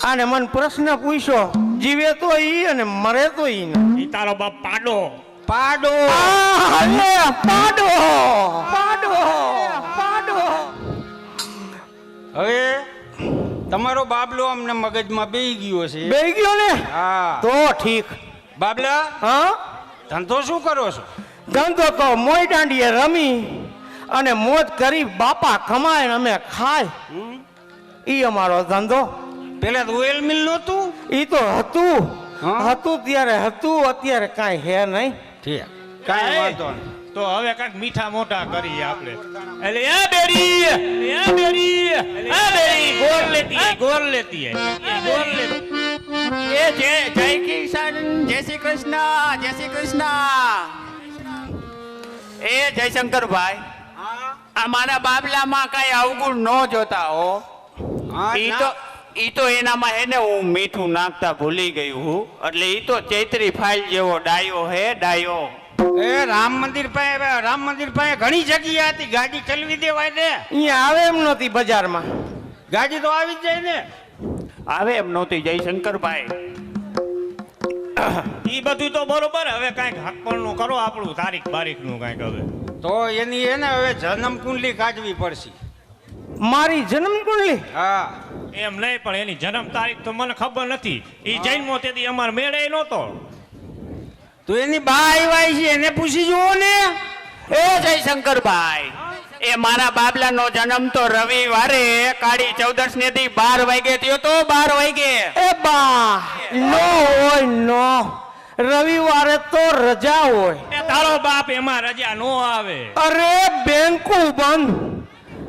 આને મને પ્રશ્ન પૂછ્યો, જીવે તો ઈ અને મરે તો ઈ ને. ઈ તારો બાપ પાડો. પાડો. પાડો પાડો પાડો. હવે તમારો બાબલો અમને મગજમાં બેહી ગયો છે. બેહી ગયો ને? હા. તો ઠીક. બાબલા, હા? ધંધો શું કરો છો? ધંધો તો મોય દાંડીએ રમી અને મોજ કરી, બાપા કમાય ને અમે ખાય. ઈ અમારો ધંધો. પેલા તો ઓઇલ મિલ નહોતું? ઈ તો હતું. હા? હતું ત્યારે હતું, અત્યારે કાંઈ હે નહીં. ઠીક, કાંઈ વાંધો નહીં. તો હવે કાંઈક મીઠા મોટા કરીએ આપણે. એટલે એ બેરી, એ બેરી, એ બેરી, ગોળ લેતી આય, ગોળ લેતી આય, એ ગોળ લેતી. એ જય કિશન, જય શ્રી કૃષ્ણ, જય શ્રી કૃષ્ણ. એ જયશંકરભાઈ, આ મારા બાબલામાં કઈ અવગુણ ન જોતા હો. હા, ઈ તો એનામાં હે ને હું મીઠું નાખતા ભૂલી ગયું હું. એટલે ઈ તો ચૈત્રી ફાઇલ જેવો ડાયો હે, ડાયો. એ રામ મંદિર પાસે ઘણી જગ્યા હતી, ગાડી ચલવી દેવાય ને. અહીંયા આવે એમ નહોતી બજારમાં. ગાડી તો આવી જ જાય ને. આવે એમ નહોતી જયશંકરભાઈ. ઈ બધું તો બરોબર. હવે કાંઈક હકપણનું કરો આપણું, તારીખ બારીખનું કાંઈક. હવે તો એની એને હવે જન્મ કુંડલી કાઢવી પડશે. મારી જન્મ કુંડલી? હા. એમ નહીં, પણ એની જન્મ તારીખ તો મને ખબર નથી. ઈ જન્મો તેથી અમાર મેળે નહોતો. તો એની બા આવ્યા છે, એને પૂછી જુઓ ને. એ જયશંકરભાઈ, એ મારા બાબલાનો જન્મ તો રવિવારે કાળી ચૌદશ ને દી 12 વાગે થયો તો. 12 વાગે. એ બા નો હોય, નો. રવિવારે તો રજા હોય. એ તારો બાપ એમાં રજા નો આવે. અરે બેંકો બંધ,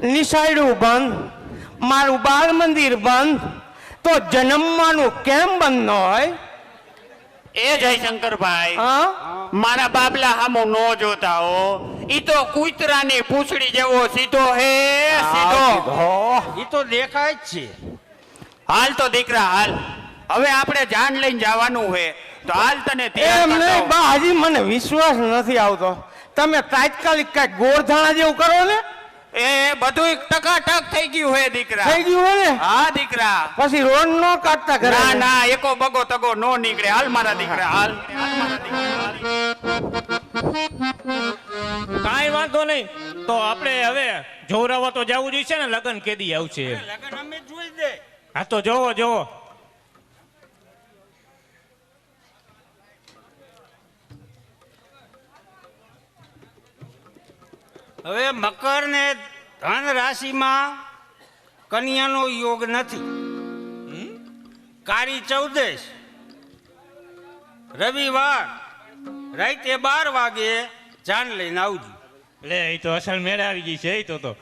નિશાળું બંધ, મારું બાળ મંદિર બંધ, તો જન્મવાનું કેમ બંધ ન હોય? એ જયશંકરભાઈ, હા મારા બાબલા હામો નો જોતા હો. ઈ તો કૂતરાની પૂંછડી જેવો સીધો હે, સીધો. એ તો દેખાય જ છે. હાલ તો દીકરા હાલ, હવે આપણે જાન લઈને જવાનું હે, તો હાલ તને તૈયાર એમ નહીં કરતો. બા, હજી મને વિશ્વાસ નથી આવતો. તમે તાત્કાલિક કઈક ગોળધાણા જેવું કરો ને. એ બધું ટકાટક થઈ ગયું હે દીકરા. થઈ ગયું હોય ને હા દીકરા. પછી રોડ નો કાઢતા કરે. ના ના, એકો બગો તગો નો નીકળે. હાલ મારા દીકરા હાલ. હાલ મારા દીકરા, હાલ. કાંઈ વાંધો નહીં, તો આપણે હવે જોરાવા તો જવું જોઈશે ને. લગન કેદી આવશે? લગન અમે જોઈ દે. હા તો જોવો જોવો. હવે મકર ને ધન રાશિમાં કન્યાનો યોગ નથી. કાળી ચૌદશ રવિવાર રાતે 12 વાગે જાન લઈને આવજો. લે એ તો અસલ મેળે આવી ગઈ છે. એ તો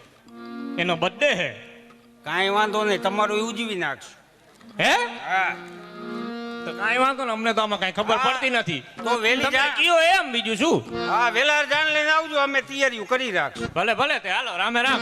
એનો બર્થડે હે. કાંઈ વાંધો નહીં, તમારું ઉજવી નાખશું. હે હા તો કાંઈ વાંધો ને, અમને તો આમાં કાંઈ ખબર હા. પડતી નથી. તો વહેલી તમે જા. કયો એમ, બીજું શું? હા વેલા જાન લઈને આવજો, અમે તૈયારીઓ કરી રાખશું. ભલે ભલે, તે હાલો રામે રામ.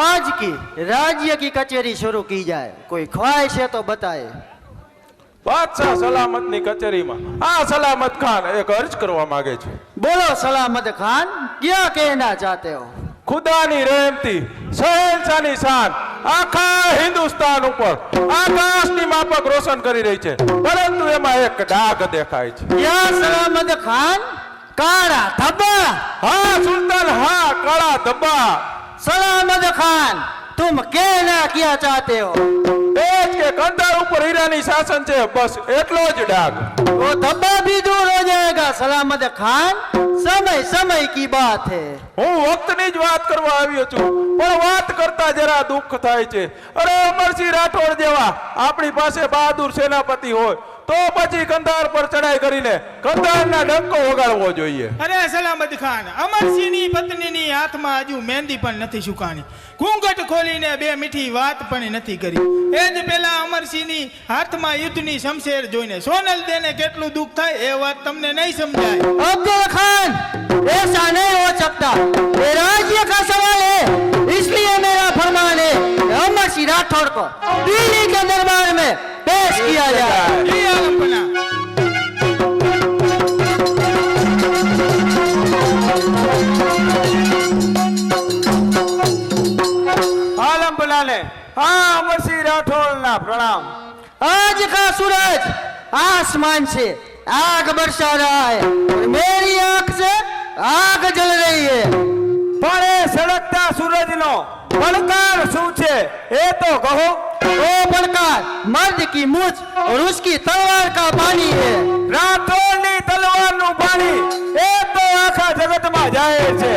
आज की राज्य की कचेरी शुरू की जाए, कोई ख्वाहिश है तो बताए। બાદશાહ સલામતની કચેરીમાં આ સલામત ખાન એક અરજ કરવા માંગે છે. बोलो सलामत खान, क्या कहना चाहते हो? ખુદાની રહેમથી શહેનશાહની શાન આખા હિન્દુસ્તાન ઉપર આકાશની માફક રોશન કરી રહી છે, પરંતુ એમાં એક ડાઘ દેખાય છે. क्या सलामत खान? काला धब्बा। હા સુલતાન, હા કાળા ધબ્બા. सलामत खान, तुम कहना क्या चाहते हो? એ જ કે કંધાર ઉપર હીરાની શાસન છે, બસ એટલો જ ડાઘ. वो धब्बा भी दूर हो जाएगा सलामत खान, समय समय की बात है। હું વક્તની જ વાત કરવા આવ્યો છું, પણ વાત કરતા જરા દુઃખ થાય છે. અરે અમરસિંહ રાઠોડ જેવા આપણી પાસે બહાદુર સેનાપતિ હોય તો પછી કંધાર પર ચડાઈ કરીને કંધારના ડંકો વગાડવો જોઈએ. અરે સલામત ખાન, અમરસિંહની પત્નીની હાથમાં હજુ મહેંદી પણ નથી સુકાણી, ઘૂંઘટ ખોલીને બે મીઠી વાત પણ નથી કરી. એ જ પેલા અમરસિંહની હાથમાં યુદ્ધની શમશેર જોઈને સોનલ દેને કેટલું દુઃખ થાય એ વાત તમને નહીં સમજાય. अब्दुल खान, ऐसा नहीं हो सकता, ये राज्य का सवाल है, इसलिए मेरा फरमान है अमर सिंह राठौड़ को दिल्ली के दरबार में पेश किया जाए। એ આલમપના. આલમપના ને હા અમરસિંહ રાઠોડના પ્રણામ. आज का सूरज आसमान से आग बरसा रहा है और मेरी आंख से आग जल रही है। પણ એ સળગતા સૂરજનો પડકાર શું છે એ તો કહો. वो बनकर मर्द की मूछ और उसकी तलवार का पानी है। રાઠોડની તલવારનું પાણી એ તો આખા જગતમાં જાય છે,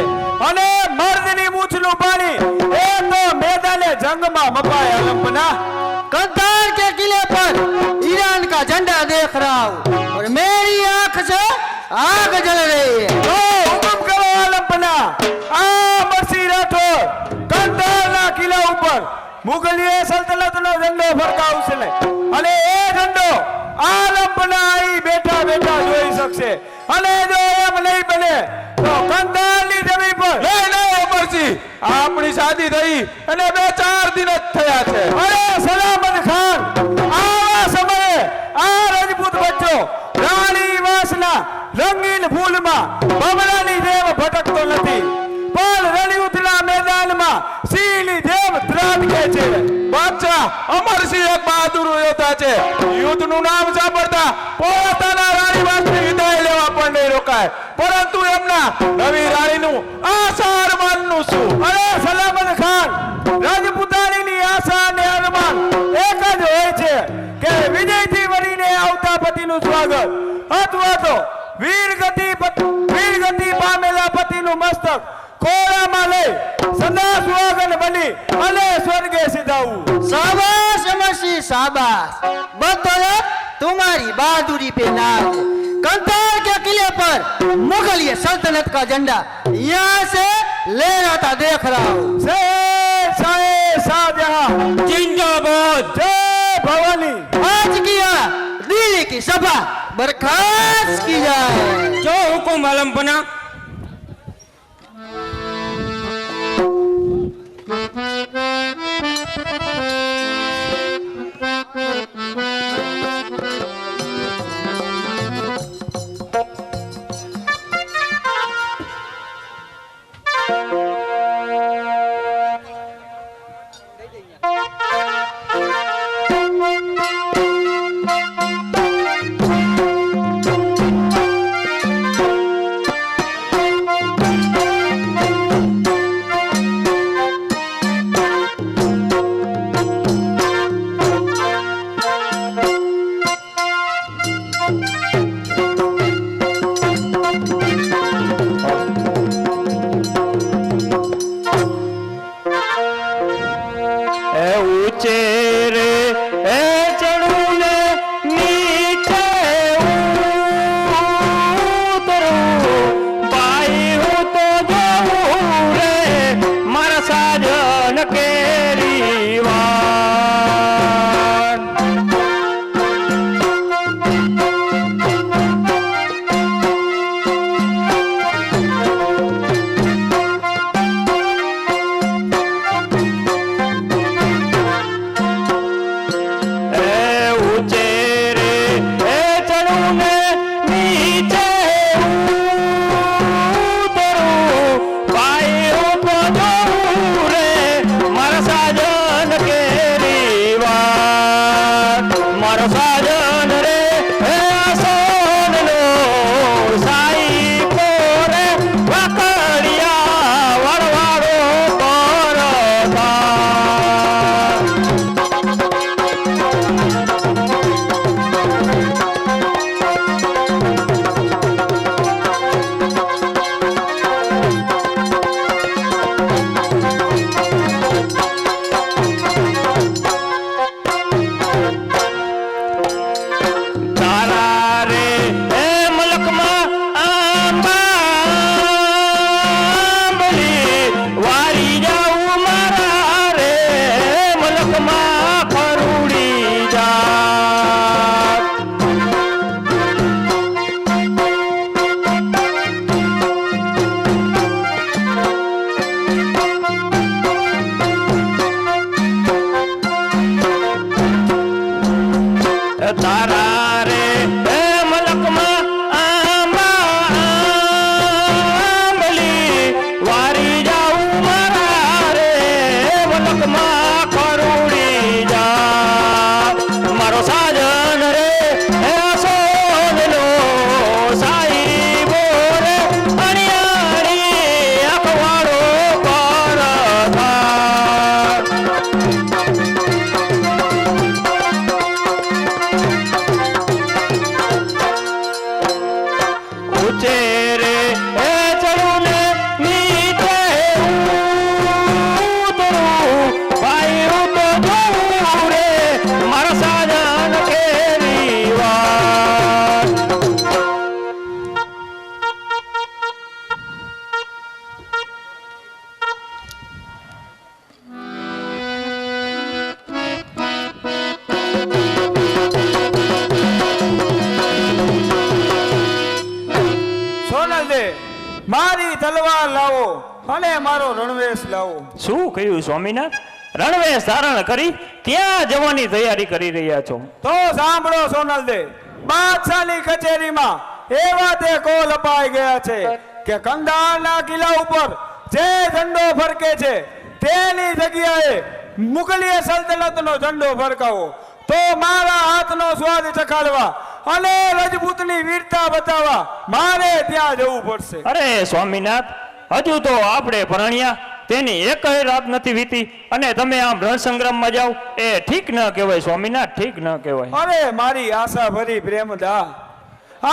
અને મર્દની મૂછનું પાણી એ તો મેદાને જંગમાં મપાય. આલમપના, कंधार के किले पर ईरान का झंडा देख रहा हूँ और मेरी आंख से आग जल रही है। તો હુકમ કરો આલમપના. આ અમરસિંહ રાઠોડ કંધારના કિલ્લા ઉપર મુગલીય સલ્તનતનો ઝંડો ફરકાવશે ને, અને એ ઝંડો આલમપના અહીં બેઠા બેઠા જોઈ શકશે. અને જો એમ નહીં બને તો કંધારની જમીન પર નહીં નહીં અમરસિંહ, આપણી શાદી થઈ અને 2-4 દિન જ થયા છે. અરે સલામત ખાન, આવા સમયે આ રજપૂત બચ્ચો રાણી વાસના રંગીન ફૂલમાં બમણાની જેમ ભટકતો નથી, પણ રણયુદ્ધના મેદાનમાં સિંહની જેમ ત્રાટકે છે. બાદશાહ અમરસિંહ એક બહાદુર યોદ્ધા છે. યુદ્ધનું નામ સાંભળતા પોતાના રાણીવાસની વિદાય લેવા પણ નહીં રોકાય, પરંતુ એમના નવી રાણીનું આશા અરમાનનું શું? અરે સલામત ખાન, રાજપૂતાણીની આશા અને અરમાન એક જ હોય છે કે વિજયથી વળીને આવતા પતિનું સ્વાગત, અથવા તો વીરગતિ એમનું મસ્તક કોળામાં લઈ સદા સુહાગન બની અને સ્વર્ગે સિધાવું. शाबाश अमर सिंह शाबाश, बदौलत तुम्हारी बहादुरी पे नाज कंधार के किले पर मुगलिय सल्तनत का झंडा यहाँ से लहराता देख रहा हूँ. शाहजहां जिंदाबाद जय भवानी. आज किया दिल्ली की सभा बर्खास्त की जाए. जो हुकुम आलमपना. મારી તલવાર લાવો અને મારો રણવેશ લાવો. શું કહ્યું સ્વામીનાથ? રણવેશ ધારણ કરી ત્યાં જવાની તૈયારી કરી રહ્યા છો? તો સાંભળો સોનલદે, બાદશાહની કચેરીમાં એવા તે કોલ અપાઈ ગયા છે કે કંધારના કિલ્લા ઉપર જે ઝંડો ફરકે છે તેની જગ્યાએ મુગલીય સલ્તનતનો ઝંડો ફરકાવો. તો મારા હાથનો સ્વાદ ચખાડવા અને રજપૂતની વીરતા બતાવવા મારે ત્યાં જવું પડશે. અરે સ્વામીનાથ, હજુ તો આપણે પરણ્યા તેની એક રાત નથી વીતી અને તમે આમ રણસંગ્રામમાં જાઓ, એ ઠીક ન કહેવાય સ્વામીનાથ, ઠીક ન કહેવાય. અરે મારી આશા ભરી પ્રેમદા,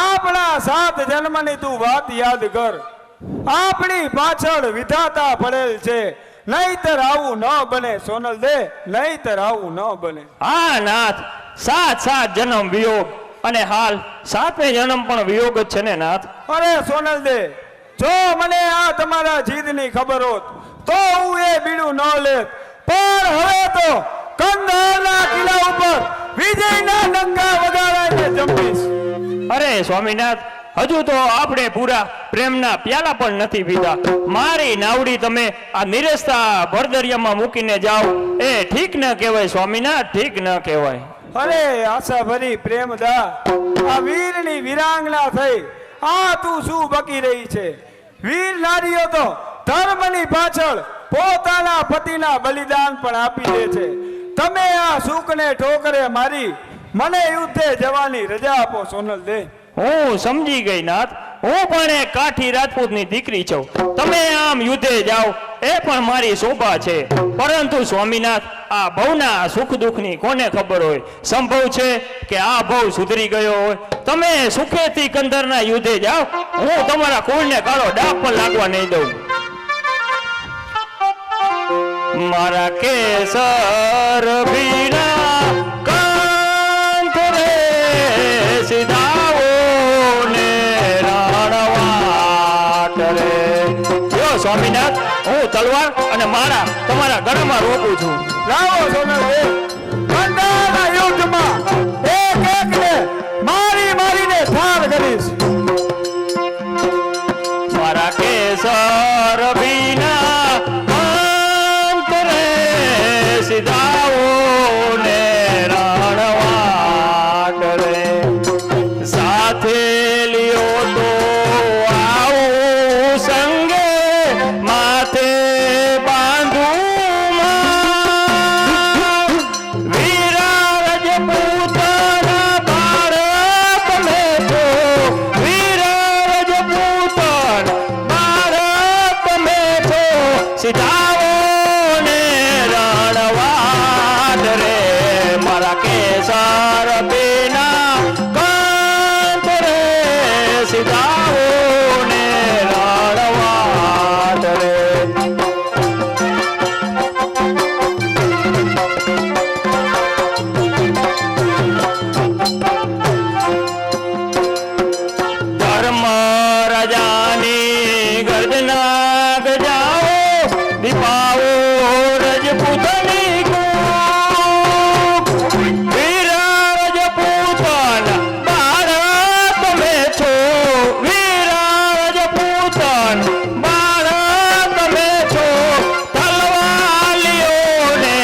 આપણા 7 જન્મની તું વાત યાદ કર. આપણી પાછળ વિધાતા પડેલ છે, નહીતર આવું ન બને સોનલ દે, નહીતર આવું ન બને. હા નાથ, 7 જન્મ વિયોગ અને હાલ 7મે જન્મ પણ વિયોગ જ છે ને નાથ. અરે સોનલ દે, જો મને આ તમારા જીદની ખબર હોત તો હું એ બીડું ન લેત, પણ હવે તો કંધારના કિલ્લા ઉપર વિજયના ડંકા વગાડાઈને જંપીશ. અરે સ્વામીનાથ, હજુ તો આપણે પૂરા પ્રેમના પ્યાલા પણ નથી પીધા. મારી નાવડી તમે આ નિરસ્તા ભરદરિયામાં મૂકીને જાઓ, એ ઠીક ન કહેવાય સ્વામીનાથ, ઠીક ન કહેવાય. અરે આશા ભરી પ્રેમદા, આ વીરની વિરાંગના થઈ આ તું શું બકી રહી છે? વીર નારીઓ તો ધર્મની પાછળ પોતાના પતિના બલિદાન પણ આપી દે છે. તમે આ સુકને ઠોકરે મારી મને યુદ્ધે જવાની રજા આપો સોનલ દે. હું સમજી ગઈ નાથ, હું પણ એક કાઠી રાજપૂતની દીકરી છું. તમે આમ યુદ્ધે જાઓ એ પણ મારી શોભા છે, પરંતુ સ્વામીનાથ, આ ભવના સુખ દુઃખની કોને ખબર હોય? સંભવ છે કે આ ભવ સુધરી ગયો હોય. તમે સુખેથી કંધરના યુદ્ધે જાઓ, હું તમારા કુળને કાળો ડાઘ પણ લાગવા નહીં દઉં. મારા કેસર ભીના કાંત રે સીધાઓ ને રાણવાટ રે. જો સ્વામીનાથ, હું તલવાર અને મારા તમારા ગળામાં રોપું છું. લાવો સોનલ દે, કંધારના યુદ્ધમાં એક એકને મારીને ઠાર કરીશ. મારા કેસર ભીના કાંત રે સીધાઓ ને રાણવાટ રે. સાથે લ્યો તો આવું સંગે, માથે બાંધું માં. વીરા રજપૂતના બાળક મેં છો, વીરા રજપૂતન બાળક મેં છો. સીધાઓ ને રણવાટ રે, મારા કેસર બેના કાંત રે સીધાઓ ને રણવાટ રે. ધર્મ રાજાની ગર્જના ગજાઓ, દીપાઓ રજપૂતની કૂક. વીરા રજપૂતન બાળક મેં છો, વીરા રજપૂતન બાળક મેં છો. તલવાલીઓને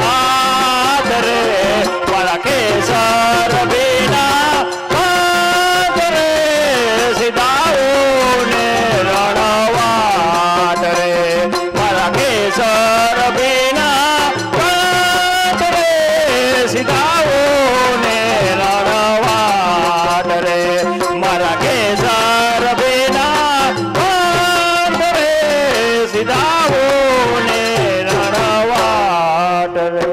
હાથ રે, મારા કેસર બેના કાંત રે સીધાઓ ને રણવાટ રે. મારા કેસર બેના કાંત રે સીધાઓ ને રણવાટ રે. મારા કેસર બેના કાંત રે સીધાઓ ને રણવાટ રે.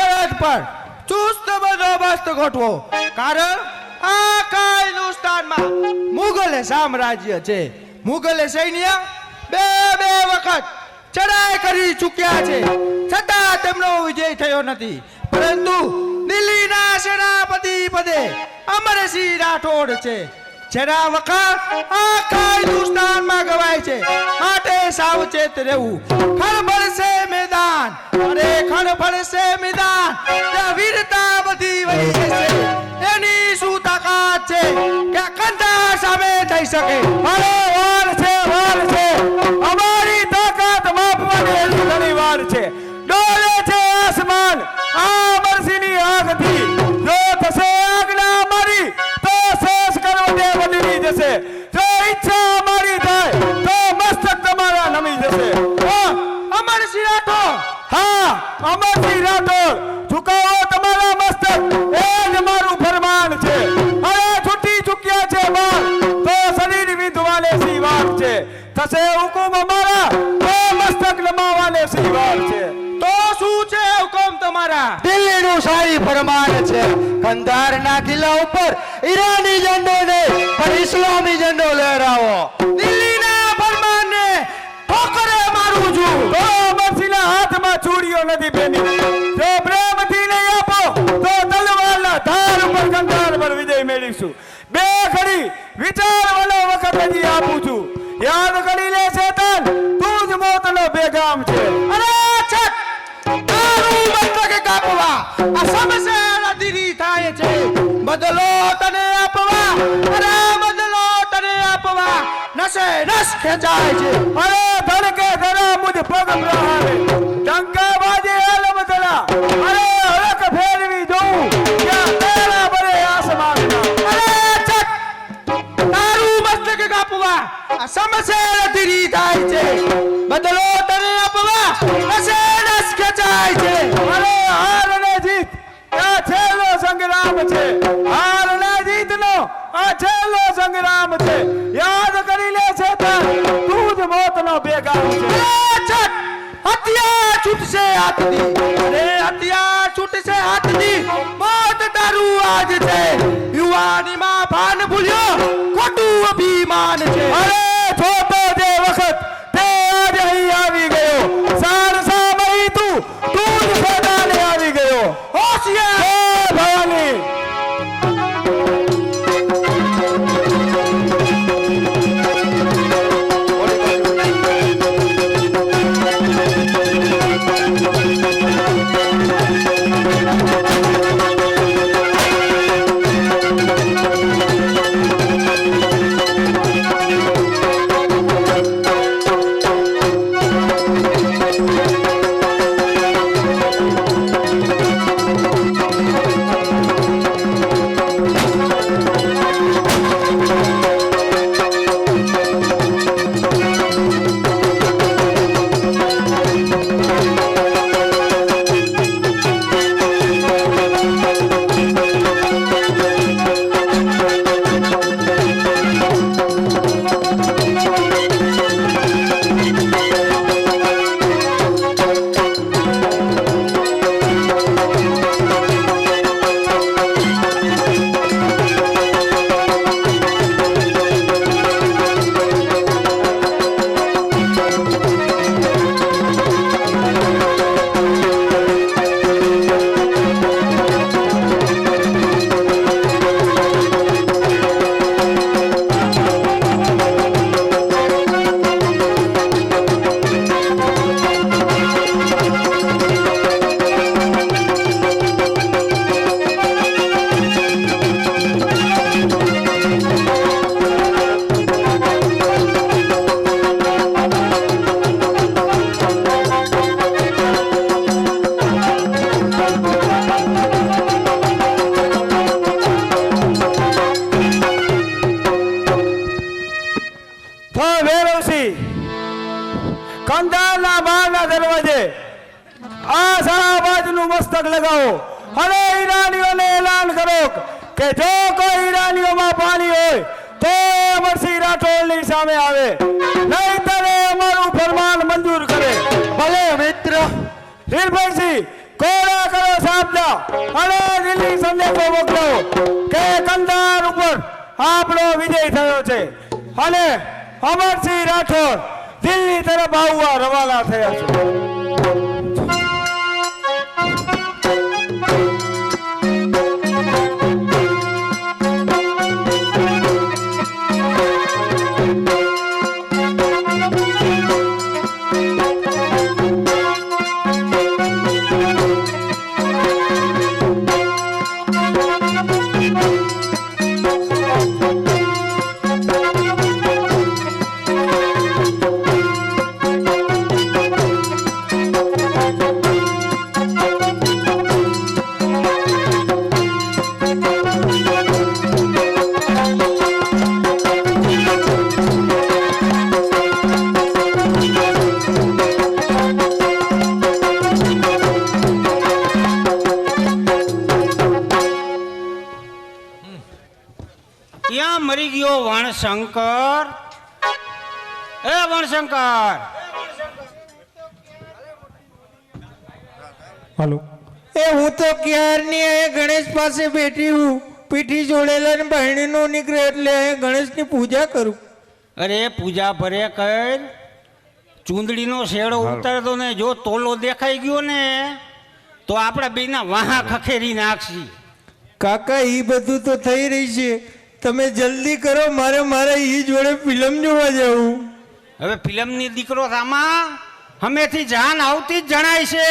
સરહદ પર ચુસ્ત બંદોબસ્ત ગોઠવો, કારણ આખા હિન્દુસ્તાનમાં મુગલ સામ્રાજ્ય છે. મુગલ સૈન્ય બે વખત ચડાઈ કરી ચૂક્યા છે, છતાં તેમનો વિજય થયો નથી. પરંતુ દિલ્હીના સેનાપતિ પદે અમરસિંહ રાઠોડ છે, જેના વખાણ આખા હિન્દુસ્તાનમાં ગવાય છે. માટે સાવચેત રહેવું. ખળભળ છે મેદાન, અરે ખળભળ છે મેદાન, ત્યાં વીરતા બધી વહી જશે. એની શું તાકાત છે કે કંધા સામે થઈ શકે? અરે વાર છે અમારી તાકાત માપવાની હજુ ઘણી વાર છે. ડોલે છે આસમાન આ અમરસિંહની આગથી. જો થશે આજ્ઞા અમારી તો શેષ કરવટે બદલી જશે. જો ઈચ્છા અમારી થાય તો મસ્તક તમારા નમી જશે. અમરસિંહ રાઠોડ, હા, અમરસિંહ રાઠોડ, ઝુકાવો તમારા મસ્તક, એ જ મારું ફરમાન છે. હવે છૂટી ચૂક્યા છે બાર તો શરીર વિંધવાને સીવાર છે. થશે હુકુમ અમારા તો મસ્તક નમાવાને સીવાર છે. તો શું છે હુકમ તમારા? દિલ્હીનું શાહી ફરમાન છે, કંધારના કિલ્લા ઉપર ઈરાની ઝંડો નહીં પણ ઇસ્લામી ઝંડો લહેરાવો. દિલ્હીના ફરમાનને ઠોકરે મારું છું. તો અમરસિંહના હાથમાં ચૂડીઓ નથી બેની. જો પ્રેમથી નહીં આપો તો તલવારના ધાર ઉપર કંધાર પર વિજય મેળવીશું. બે ઘડી વિચારવાનો વખત હજી આપું છું. યાદ કરી લે શેતાન, તું જ મોતનો બેગામ છે. અરે છટ! તારું મસ્તક કાપવા આ સમસેર અધીરી થાય છે. બદલો તને આપવા, અરે બદલો તને આપવા નસે નસ ખેંચાય છે. અરે ધડકે ધરા મુજ પગ પ્રહારે, ટંકા બાજે આલમ ધરા. અરે હરખ ફેરવી જોઉં ક્યાં તેરા બરે આસમાનના. અરે છટ! તારું મસ્તક કાપવા આ સમસેર અધીરી થાય છે. બદલો તને આપવા નસે નસ ખેંચાય છે. અરે હાર ને જીત આ છેલ્લો સંગ્રામ છે. હાર ને જીતનો આ છેલ્લો સંગ્રામ છે. યાદ કરી લે શેતાન, તું જ મોતનો બેગામ છે. હથિયાર છૂટશે હાથથી, અરે હથિયાર છૂટશે હાથથી. મોત તારું આજ છે. યુવાનીમાં ભાન ભૂલ્યો, ખોટું અભિમાન છે. અરે જોતો જે વખત તે આજ અહીં આવી ગયો. સારસા મહી તું જ સેનાને આવી ગયો. હોશિયાર! જય ભવાની. કંધારના બહારના દરવાજે આ શાહબાજનું મસ્તક લગાવો અને ઈરાનીઓને એલાન કરો કે જો કોઈ ઈરાનીઓમાં પાણી હોય તો અમરસિંહ રાઠોડની સામે આવે, નહીંતર અમારું ફરમાન મંજૂર કરે. ભલે મિત્ર. હીરભાઈસિંહ, કોડા કરો સાબદા અને દિલ્હી સંદેશો મોકલો કે કંધાર ઉપર આપણો વિજય થયો છે અને અમરસિંહ રાઠોડ દિલ્હી તરફ આવવા રવાના થયા છે ક્યાં મરી ગયો વણશંકર? એ વણશંકર, હાલો. એ હું તો ક્યારની અહીંયા ગણેશ પાસે બેઠી હું, પીઠી જોડેલા ને બહેણીનો નીકળે એટલે અહીંયા ગણેશની પૂજા કરું. અરે પૂજા ભરે કર, ચૂંદડીનો શેડો ઉતારતો ને જો તોલો દેખાઈ ગયો ને તો આપણા બેના વાહા ખખેરી નાખશી. કાકા ઈ બધું તો થઈ રહી છે, તમે જલ્દી કરો, મારે ઈ જોડે ફિલ્મ જોવા જવું. હવે ફિલ્મની દીકરો રામા હમેથી જાન આવતી જ જણાય છે.